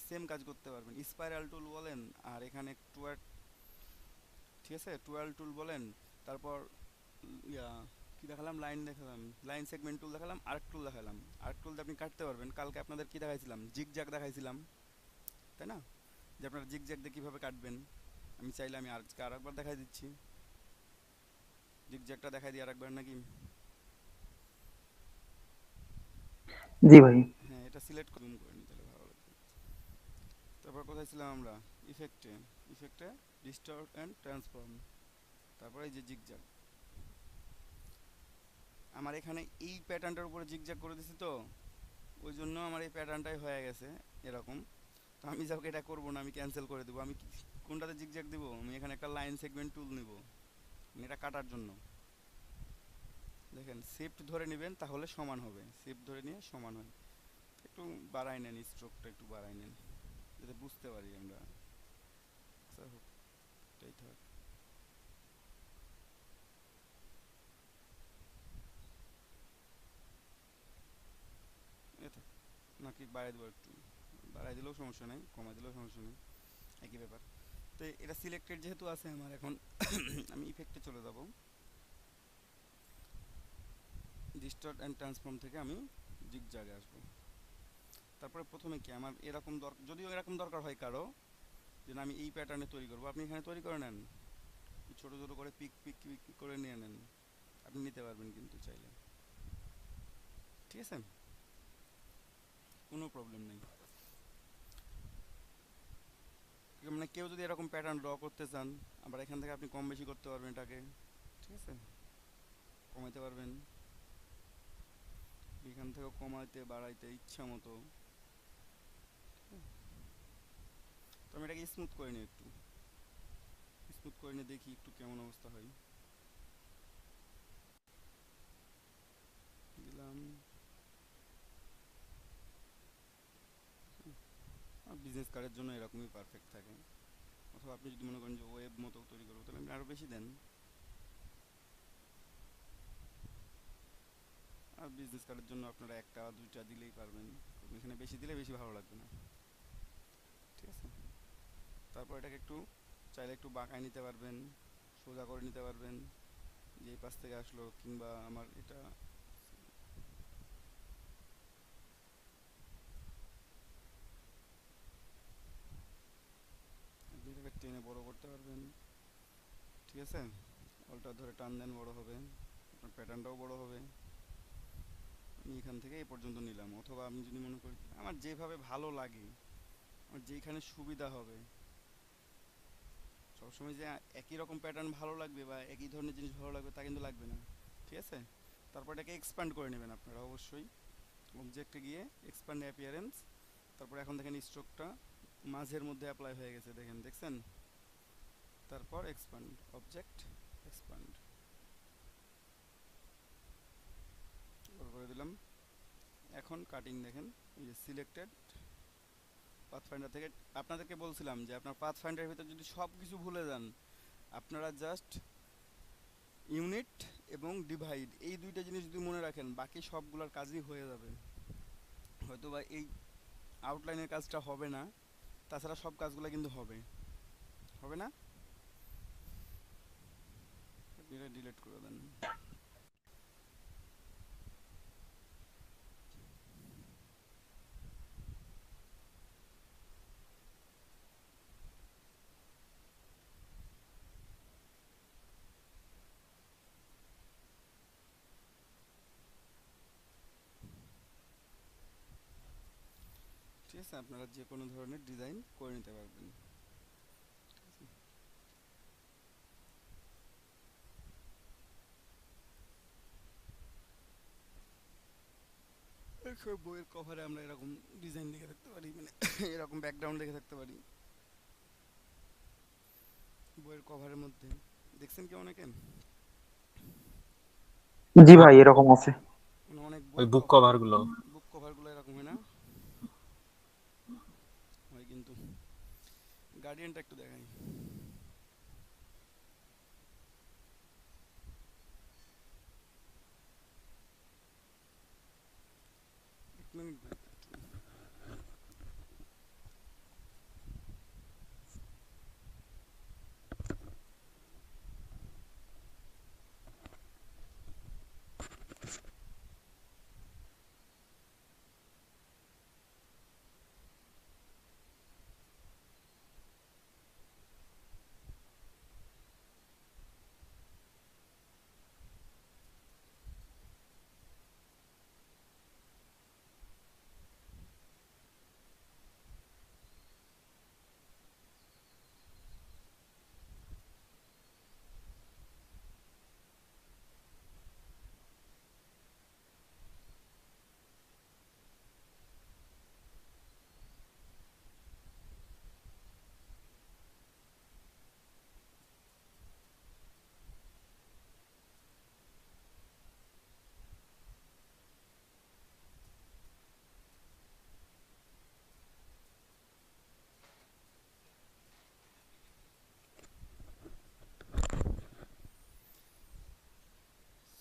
সেম কাজ করতে পারবেন। স্পাইরাল টুল বলেন, আর এখানে টুয়ার, ঠিক আছে, টুয়েল টুল বলেন, তারপর ইয়া কি দেখালাম, লাইন দেখালাম, লাইন সেগমেন্ট টুল দেখালাম, আর্ক টুল দেখালাম। আর্ক টুল দিয়ে আপনি কাটতে পারবেন। কালকে আপনাদের কি দেখাইছিলাম, জিগজ্যাগ দেখাইছিলাম, তাই না? যে আপনারা জিগজ্যাগ দিয়ে কীভাবে কাটবেন। আমি চাইলে আমি আজকে আরেকবার দেখাই দিচ্ছি, জিগজ্যাগটা দেখাই দিই আরেকবার নাকি? জি ভাই। হ্যাঁ, এটা সিলেক্ট জুম করে নিই তাহলে ভালো লাগবে। তারপর কোথায় ছিলাম আমরা? ইফেক্টে, ইফেক্টে ডিস্টর্ট অ্যান্ড ট্রান্সফর্ম, তারপরে এই যে জিগজ্যাগ। আমার এখানে এই প্যাটার্নটার উপরে জিগজ্যাগ করে দিছি, তো ওই জন্য আমার এই প্যাটার্নটাই হয়ে গেছে এরকম। তো আমি যাকে এটা করবো না, আমি ক্যান্সেল করে দেবো। আমি কোনটাতে জিগজ্যাগ দিব? আমি এখানে একটা লাইন সেগমেন্ট টুল নিব এটা কাটার জন্য। দেখেন, শিফট ধরে নেবেন তাহলে সমান হবে, শিফট ধরে নিয়ে সমান হয়। একটু বাড়াই নেন, স্ট্রোকটা একটু বাড়াই নেন যাতে বুঝতে পারি আমরা। আচ্ছা হোক, এটাই থাক। এ থাক, নাকি বাড়াই দেবো? একটু বাড়াই দিলেও সমস্যা নেই, কমাই দিলেও সমস্যা নেই, একই ব্যাপার। তো এটা সিলেক্টেড যেহেতু আছে আমার, এখন আমি ইফেক্টে চলে যাব। ডিস্টর্ট অ্যান্ড ট্রান্সফর্ম থেকে আমি জিগজ্যাগে আসবো। তারপরে প্রথমে কি আমার এরকম দরকার, যদিও এরকম দরকার হয় কারো, যে আমি এই প্যাটার্নে তৈরি করবো, আপনি এখানে তৈরি করে নেন, ছোট ছোট করে পিক পিক পিক করে নিয়ে নেন, আপনি নিতে পারবেন কিন্তু চাইলে, ঠিক আছে, কোনো প্রবলেম নেই। মানে কেউ যদি এরকম প্যাটার্ন ড্র করতে চান, আবার এখান থেকে আপনি কম বেশি করতে পারবেন এটাকে, ঠিক আছে, কমাইতে পারবেন, এখান থেকেও কমাইতে বাড়াইতে ইচ্ছা মতো। তো আমি এটাকে স্মুথ করে নিই, একটু স্মুথ করে নিয়ে দেখি একটু কেমন অবস্থা হয়। দিলাম। বিজনেস কার্ডের জন্য এরকমই পারফেক্ট থাকে, অথবা আপনি যদি মনে করেন যে ওয়েব মতো তৈরি করবো, তাহলে আপনি আরও বেশি দেন। আর বিজনেস কার্ডের জন্য আপনারা একটা দুইটা দিলেই পারবেন, এখানে বেশি দিলে বেশি ভালো লাগবে না, ঠিক আছে। তারপর এটাকে একটু চাইলে একটু বাঁকায় নিতে পারবেন, সোজা করে নিতে পারবেন, যে এই পাশ থেকে আসলো, কিংবা আমার এটা এটাকে টেনে বড় করতে পারবেন, ঠিক আছে। অলটা ধরে টান দেন, বড় হবে, আপনার প্যাটার্নটাও বড় হবে। আমি এখান থেকে এই পর্যন্ত নিলাম, অথবা আমি যদি মনে করি আমার যেভাবে ভালো লাগে, আমার যেইখানে সুবিধা হবে, সবসময় যে একই রকম প্যাটার্ন ভালো লাগবে বা একই ধরনের জিনিস ভালো লাগবে তা কিন্তু লাগবে না, ঠিক আছে। তারপর এটাকে এক্সপ্যান্ড করে নেবেন আপনারা অবশ্যই, অবজেক্টে গিয়ে এক্সপ্যান্ড অ্যাপিয়ারেন্স, তারপর এখন দেখেন স্ট্রোকটা মাঝের মধ্যে অ্যাপ্লাই হয়ে গেছে, দেখেন, দেখছেন। তারপর এক্সপ্যান্ড, অবজেক্ট এক্সপ্যান্ড করে দিলাম। এখন কাটিং দেখেন, এই যে সিলেক্টেড পাথফাইন্ডার থেকে আপনাদেরকে বলছিলাম যে আপনার পাথফাইন্ডারের ভিতরে যদি সব কিছু ভুলে যান, আপনারা জাস্ট ইউনিট এবং ডিভাইড এই দুইটা জিনিস যদি মনে রাখেন, বাকি সবগুলোর কাজই হয়ে যাবে। হয়তো বা এই আউটলাইনের কাজটা হবে না, তাছাড়া সব কাজগুলো কিন্তু হবে, হবে না? ডিলিট করে দেন। ঠিক আছে, আপনারা যে কোনো ধরনের ডিজাইন করে নিতে পারবেন। অনেক সময় বইয়ের কভারে আমরা এরকম ডিজাইন লিখে থাকতে পারি, মানে এরকম ব্যাকগ্রাউন্ড লিখে থাকতে পারি বইয়ের কভারের মধ্যে। দেখছেন কি অনেকে? জি ভাই, এরকম আছে। মানে অনেক ওই বই বুক কভার গুলো। বুক কভারগুলো এরকম হয় না? হয় কিন্তু। গার্ডিয়ানটা একটু দেখাই। এক মিনিট ভাই।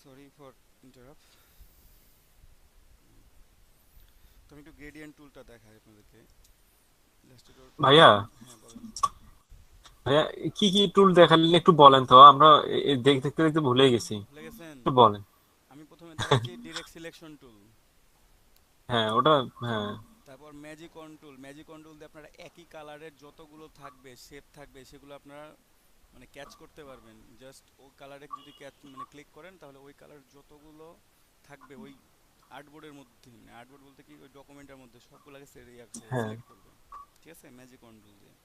Sorry for interrupt. তো আমি একটু গ্রেডিয়েন্ট টুলটা দেখাই আপনাদেরকে। ইলাস্ট্রেটর। ভাইয়া, হ্যাঁ বলেন। ভাইয়া, কি কি টুল দেখালেন একটু বলেন তো, আমরা দেখতে দেখতে ভুলে গেছি, ভুলে গেছেন? একটু বলেন। আমি প্রথমে দেখাচ্ছি ডিরেক্ট সিলেকশন টুল, হ্যাঁ ওটা, হ্যাঁ। তারপর magic wand tool. Magic wand tool দিয়ে আপনারা একই কালারের যতগুলো থাকবে, শেপ থাকবে, সেগুলো আপনারা মানে ক্যাচ করতে পারবেন। জাস্ট ওই কালারে যদি ক্যাচ মানে ক্লিক করেন, তাহলে ওই কালার যতগুলো থাকবে ওই আর্টবোর্ডের মধ্যে, মানে আর্টবোর্ড বলতে কি ওই ডকুমেন্টের মধ্যে সবগুলোকে হ্যাঁ, সিলেক্ট করবে। ঠিক আছে, ম্যাজিক অন টুল দিয়ে।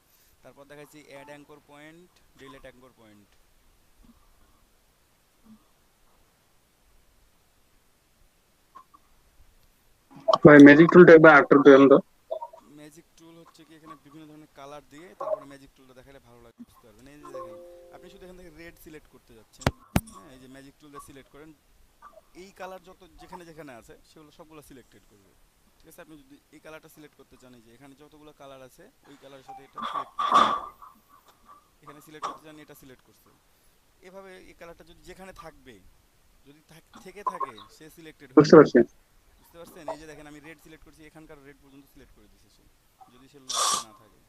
তারপর দেখাচ্ছি add anchor point, delete anchor point. ভাই ম্যাজিক টুলটা একবার আটটা দেন তো। ম্যাজিক টুল হচ্ছে কি, এখানে বিভিন্ন ধরনের কালার দিয়ে তারপরে ম্যাজিক টুলটা দেখালে ভালো লাগে, বুঝতে পারবেন। এই যে দেখেন, আপনি শুধু এখান থেকে রেড সিলেক্ট করতে যাচ্ছেন। হ্যাঁ, এই যে ম্যাজিক টুল দিয়ে সিলেক্ট করেন, এই কালার যত যেখানে যেখানে আছে সেগুলো সবগুলো সিলেক্টেড করবে। ঠিক আছে, আপনি যদি এই কালারটা সিলেক্ট করতে চান, এই যে এখানে যতগুলো কালার আছে ওই কালারের সাথে এটা সিলেক্ট করছে। এখানে সিলেক্ট করতে চান, এটা সিলেক্ট করছে। এভাবে এই কালারটা যদি যেখানে থাকবে, যদি থেকে থাকে, সে সিলেক্টেড হয়ে বুঝতে যাবে। পারছি। বুঝতে পারছেন? এই যে দেখেন, আমি রেড সিলেক্ট করছি, এখানকার রেড পর্যন্ত সিলেক্ট করে দিছে সে, যদি সে লস্ট না থাকে।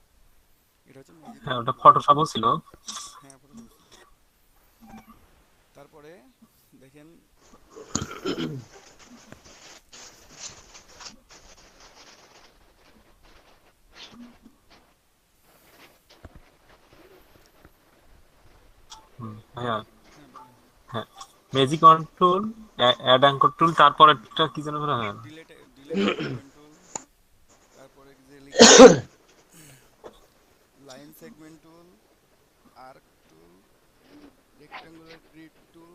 এটা হচ্ছে ম্যাজিক হ্যাঁ অন ওটা টুল। ফটোশপও ছিল। হ্যাঁ, ফটোশপ ছিল। তারপরে দেখেন, ভাইয়া, হ্যাঁ বলেন। হ্যাঁ, magic wand tool, add anchor tool, তারপর একটা কি যেন বলে, হ্যাঁ। Delete delete anchor point tool. তারপরে যে লিখলাম line segment tool, arc tool, rectangular grid tool.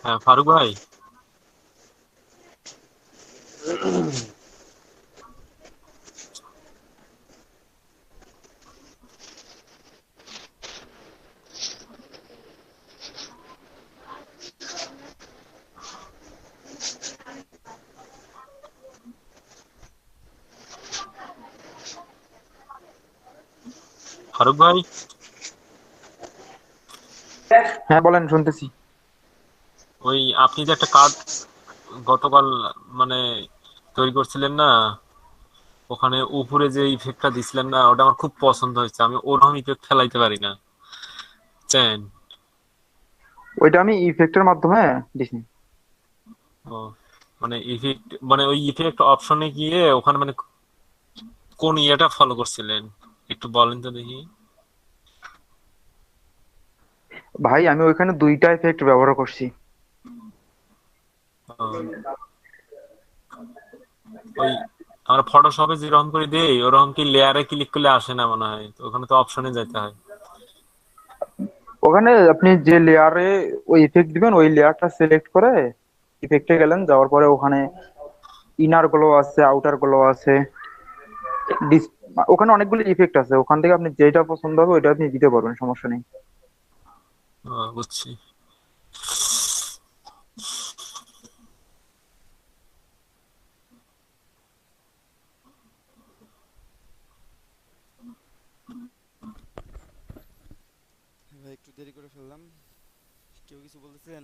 হ্যাঁ ফারুক ভাই, ফারুক ভাই, হ্যাঁ বলেন, শুনতেছি। ওই আপনি যে একটা কার্ড গতকাল মানে তৈরি করছিলেন না, ওখানে উপরে যে ইফেক্টটা দিছিলেন না, ওটা আমার খুব পছন্দ হয়েছে। আমি ওরকম ইফেক্ট ফেলাইতে পারি না, বুঝছেন? ওইটা আমি ইফেক্টের মাধ্যমে দিছি। ও মানে ইফেক্ট, মানে ওই ইফেক্ট অপশনে গিয়ে ওখানে মানে কোন ইয়েটা ফলো করছিলেন একটু বলেন তো দেখি। ভাই আমি ওইখানে দুইটা ইফেক্ট ব্যবহার করছি। ও, ওই আমরা ফটোশপে যেরকম করে দেই ওরকম কি লেয়ারে ক্লিক করলে আসে না মনে হয়, তো ওখানে তো অপশনে যেতে হয়। ওখানে আপনি যে লেয়ারে ওই ইফেক্ট দিবেন ওই লেয়ারটা সিলেক্ট করে ইফেক্টে গেলেন, যাওয়ার পরে ওখানে ইনার গ্লো আছে, আউটার গ্লো আছে, ডিস- ওখানে অনেকগুলো ইফেক্ট আছে, ওখান থেকে আপনি যেটা পছন্দ হবে ওইটা আপনি দিতে পারবেন, সমস্যা নেই। ও, বুঝছি। ভাই একটু দেরি করে ফেললাম, কেউ কিছু বলতেছেন?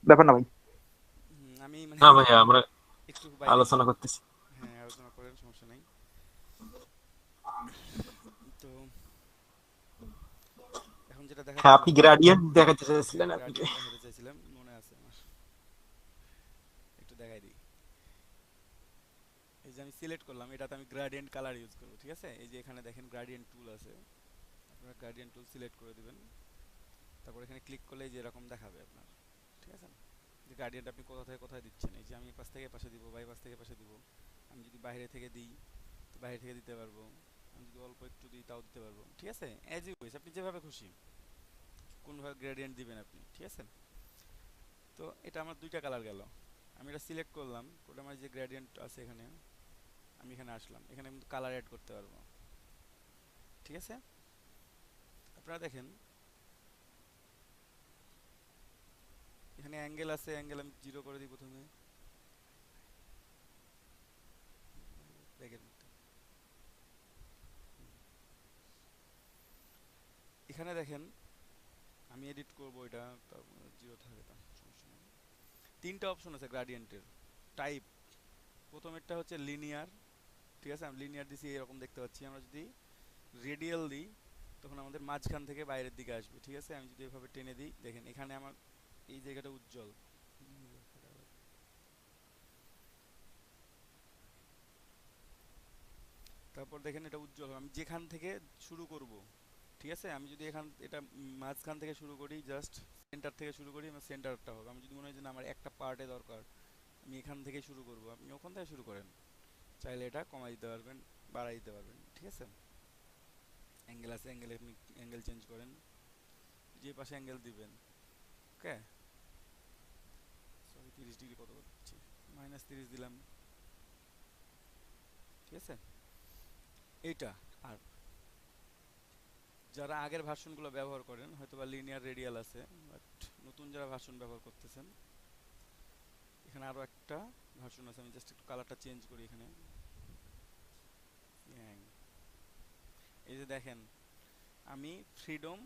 ব্যাপার না ভাই। আমি মানে না ভাইয়া, আমরা একটু বাইরে আলোচনা ছিলাম। করতেছি। হ্যাঁ আলোচনা করেন, সমস্যা নাই। তো এখন যেটা হ্যাঁ, আপনি দেখাচ্ছিলাম, গ্রেডিয়েন্ট দেখাতে চাইছিলেন আপনি কি? গ্রাডিয়েন্ট দেখাতে চাইছিলাম, মনে আছে আমার, একটু দেখাই দিই। এই যে আমি সিলেক্ট করলাম, এটাতে আমি গ্রাডিয়েন্ট কালার ইউজ করব, ঠিক আছে? এই যে এখানে দেখেন গ্রাডিয়েন্ট টুল আছে, আপনারা গ্রাডিয়েন্ট টুল সিলেক্ট করে দিবেন। তারপর এখানে ক্লিক করলে এই যে এরকম দেখাবে আপনার, ঠিক আছে? যে গ্রাডিয়েন্ট আপনি কোথা থেকে কোথায় দিচ্ছেন। এই যে আমি পাশ থেকে পাশে দিব, বাই পাশ থেকে পাশে দিব। আমি যদি বাইরে থেকে দিই তো বাইরে থেকে দিতে পারবো, আমি যদি অল্প একটু দিই তাও দিতে পারবো, ঠিক আছে? অ্যাজ ইউ উইশ, আপনি যেভাবে খুশি কোনভাবে গ্রেডিয়েন্ট দিবেন আপনি, ঠিক আছে? তো এটা আমার দুইটা কালার গেল। আমি এটা সিলেক্ট করলাম, করে আমার যে গ্রেডিয়েন্ট আছে এখানে, আমি এখানে আসলাম, এখানে কিন্তু কালার অ্যাড করতে পারবো, ঠিক আছে? আপনারা দেখেন এখানে অ্যাঙ্গেল আছে, অ্যাঙ্গেল আমি 0 করে দিই প্রথমে, ব্যাগের মধ্যে। এখানে দেখেন আমি এডিট করব এটা, তারপর 0 থাকে না, সমস্যা নেই। তিনটা অপশন আছে গ্রেডিয়েন্টের টাইপ। প্রথমেরটা হচ্ছে লিনিয়ার, ঠিক আছে? আমি লিনিয়ার দিছি, এরকম দেখতে পাচ্ছি। আমরা যদি রেডিয়াল দিই তখন আমাদের মাঝখান থেকে বাইরের দিকে আসবে, ঠিক আছে? আমি যদি এভাবে টেনে দিই, দেখেন এখানে আমার এই জায়গাটা উজ্জ্বল। তারপর দেখেন এটা উজ্জ্বল হবে। আমি যেখান থেকে শুরু করব, ঠিক আছে? আমি যদি এখান এটা মাঝখান থেকে শুরু করি, জাস্ট সেন্টার থেকে শুরু করি, আমার সেন্টারটা হবে। আমি যদি মনে হয় যে না আমার একটা পার্টে দরকার, আমি এখান থেকে শুরু করব, আপনি ওখান থেকে শুরু করেন। চাইলে এটা কমাই দিতে পারবেন, বাড়াই দিতে পারবেন, ঠিক আছে? অ্যাঙ্গেল আছে, অ্যাঙ্গেলে আপনি অ্যাঙ্গেল চেঞ্জ করেন, যে পাশে অ্যাঙ্গেল দিবেন, ওকে? সরি 30 ডিগ্রি কত করছি, -30 দিলাম, ঠিক আছে? এইটা। আর যারা আগের ভার্সনগুলো ব্যবহার করেন হয়তো বা লিনিয়ার রেডিয়াল আছে, বাট নতুন যারা ভার্সন ব্যবহার করতেছেন, এখানে আরও একটা ভার্সন আছে। আমি জাস্ট একটু কালারটা চেঞ্জ করি এখানে। এই যে দেখেন আমি ফ্রিডম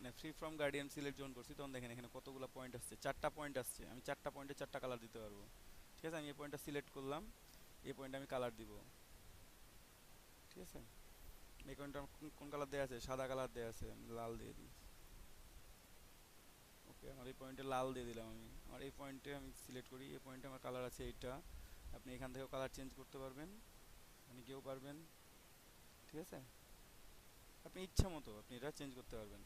না ফ্রি ফ্রম গার্ডিয়ান সিলেক্ট যখন করছি তখন দেখেন এখানে কতগুলো পয়েন্ট আসছে, 4টা পয়েন্ট আসছে। আমি 4টা পয়েন্টে 4টা কালার দিতে পারবো, ঠিক আছে? আমি এই পয়েন্টটা সিলেক্ট করলাম, এই পয়েন্টে আমি কালার দিব, ঠিক আছে? এই পয়েন্টটা কোন কালার দেওয়া আছে? সাদা কালার দেওয়া আছে, আমি লাল দিয়ে দিই। ওকে, আমার এই পয়েন্টে লাল দিয়ে দিলাম। আমি আমার এই পয়েন্টে আমি সিলেক্ট করি, এই পয়েন্টে আমার কালার আছে এইটা। আপনি এখান থেকেও কালার চেঞ্জ করতে পারবেন, মানে কেউ পারবেন, ঠিক আছে? আপনি ইচ্ছা মতো আপনি এটা চেঞ্জ করতে পারবেন।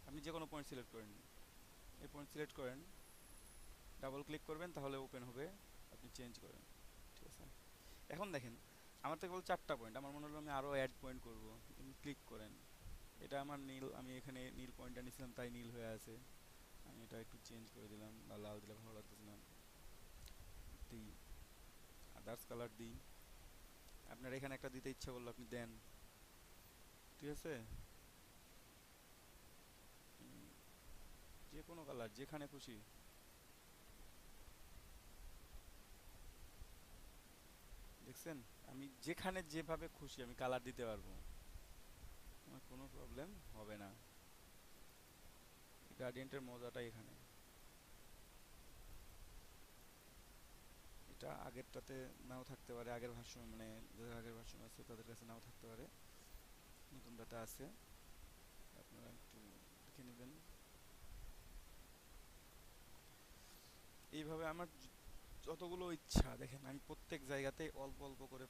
আপনি যে কোনো পয়েন্ট সিলেক্ট করেন, এই পয়েন্ট সিলেক্ট করেন, ডাবল ক্লিক করবেন, তাহলে ওপেন হবে, আপনি চেঞ্জ করেন, ঠিক আছে? এখন দেখেন আমার তো কেবল 4টা পয়েন্ট, আমার মনে হলো আমি আরও অ্যাড পয়েন্ট করবো, আপনি ক্লিক করেন, এটা আমার নীল, আমি এখানে নীল পয়েন্টটা নিয়েছিলাম তাই নীল হয়ে আছে, আমি এটা একটু চেঞ্জ করে দিলাম, বা লাল দিলে ভালো লাগতেছে না, দিই আদার্স কালার দিই। আপনার এখানে একটা দিতে ইচ্ছা করলো আপনি দেন, ঠিক আছে। যে কোনো কালার যেখানে খুশি। দেখছেন আমি যেখানে যেভাবে খুশি আমি কালার দিতে পারবো, আমার কোনো প্রবলেম হবে না। গ্রেডিয়েন্টের মজাটা এখানে। এটা আগেরটাতে নাও থাকতে পারে, আগের ভার্সন মানে যাদের আগের ভার্সন আছে তাদের কাছে নাও থাকতে পারে, নতুনটাতে আছে, আপনারা একটু দেখে নেবেন। এইভাবে আমার যতগুলো ইচ্ছা দেখেন আমি প্রত্যেক জায়গাতে অল্প অল্প করে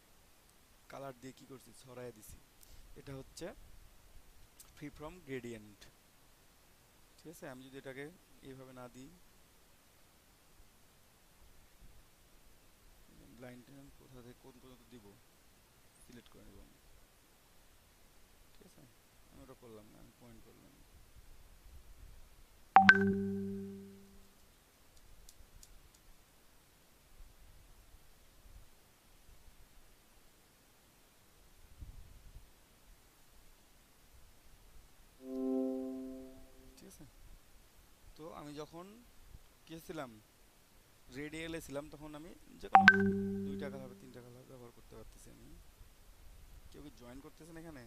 কালার দিয়ে কি করছি, ছড়াই দিছি। এটা হচ্ছে ফ্রি ফ্রম গ্রেডিয়েন্ট, ঠিক আছে। আমি যদি এটাকে এইভাবে না দিই, ব্লাইন্ড কোথা থেকে কোন পর্যন্ত দিব সিলেক্ট করে নেব আমি, ঠিক আছে। আমি ওটা করলাম না, আমি পয়েন্ট করলাম। ঠিক আছে। তো আমি যখন গেছিলাম রেডিয়ালে ছিলাম তখন আমি যে কোনো 2টা কালার 3টা কালার ব্যবহার করতে পারতেছি। আমি কেউ কি জয়েন করতেছেন এখানে?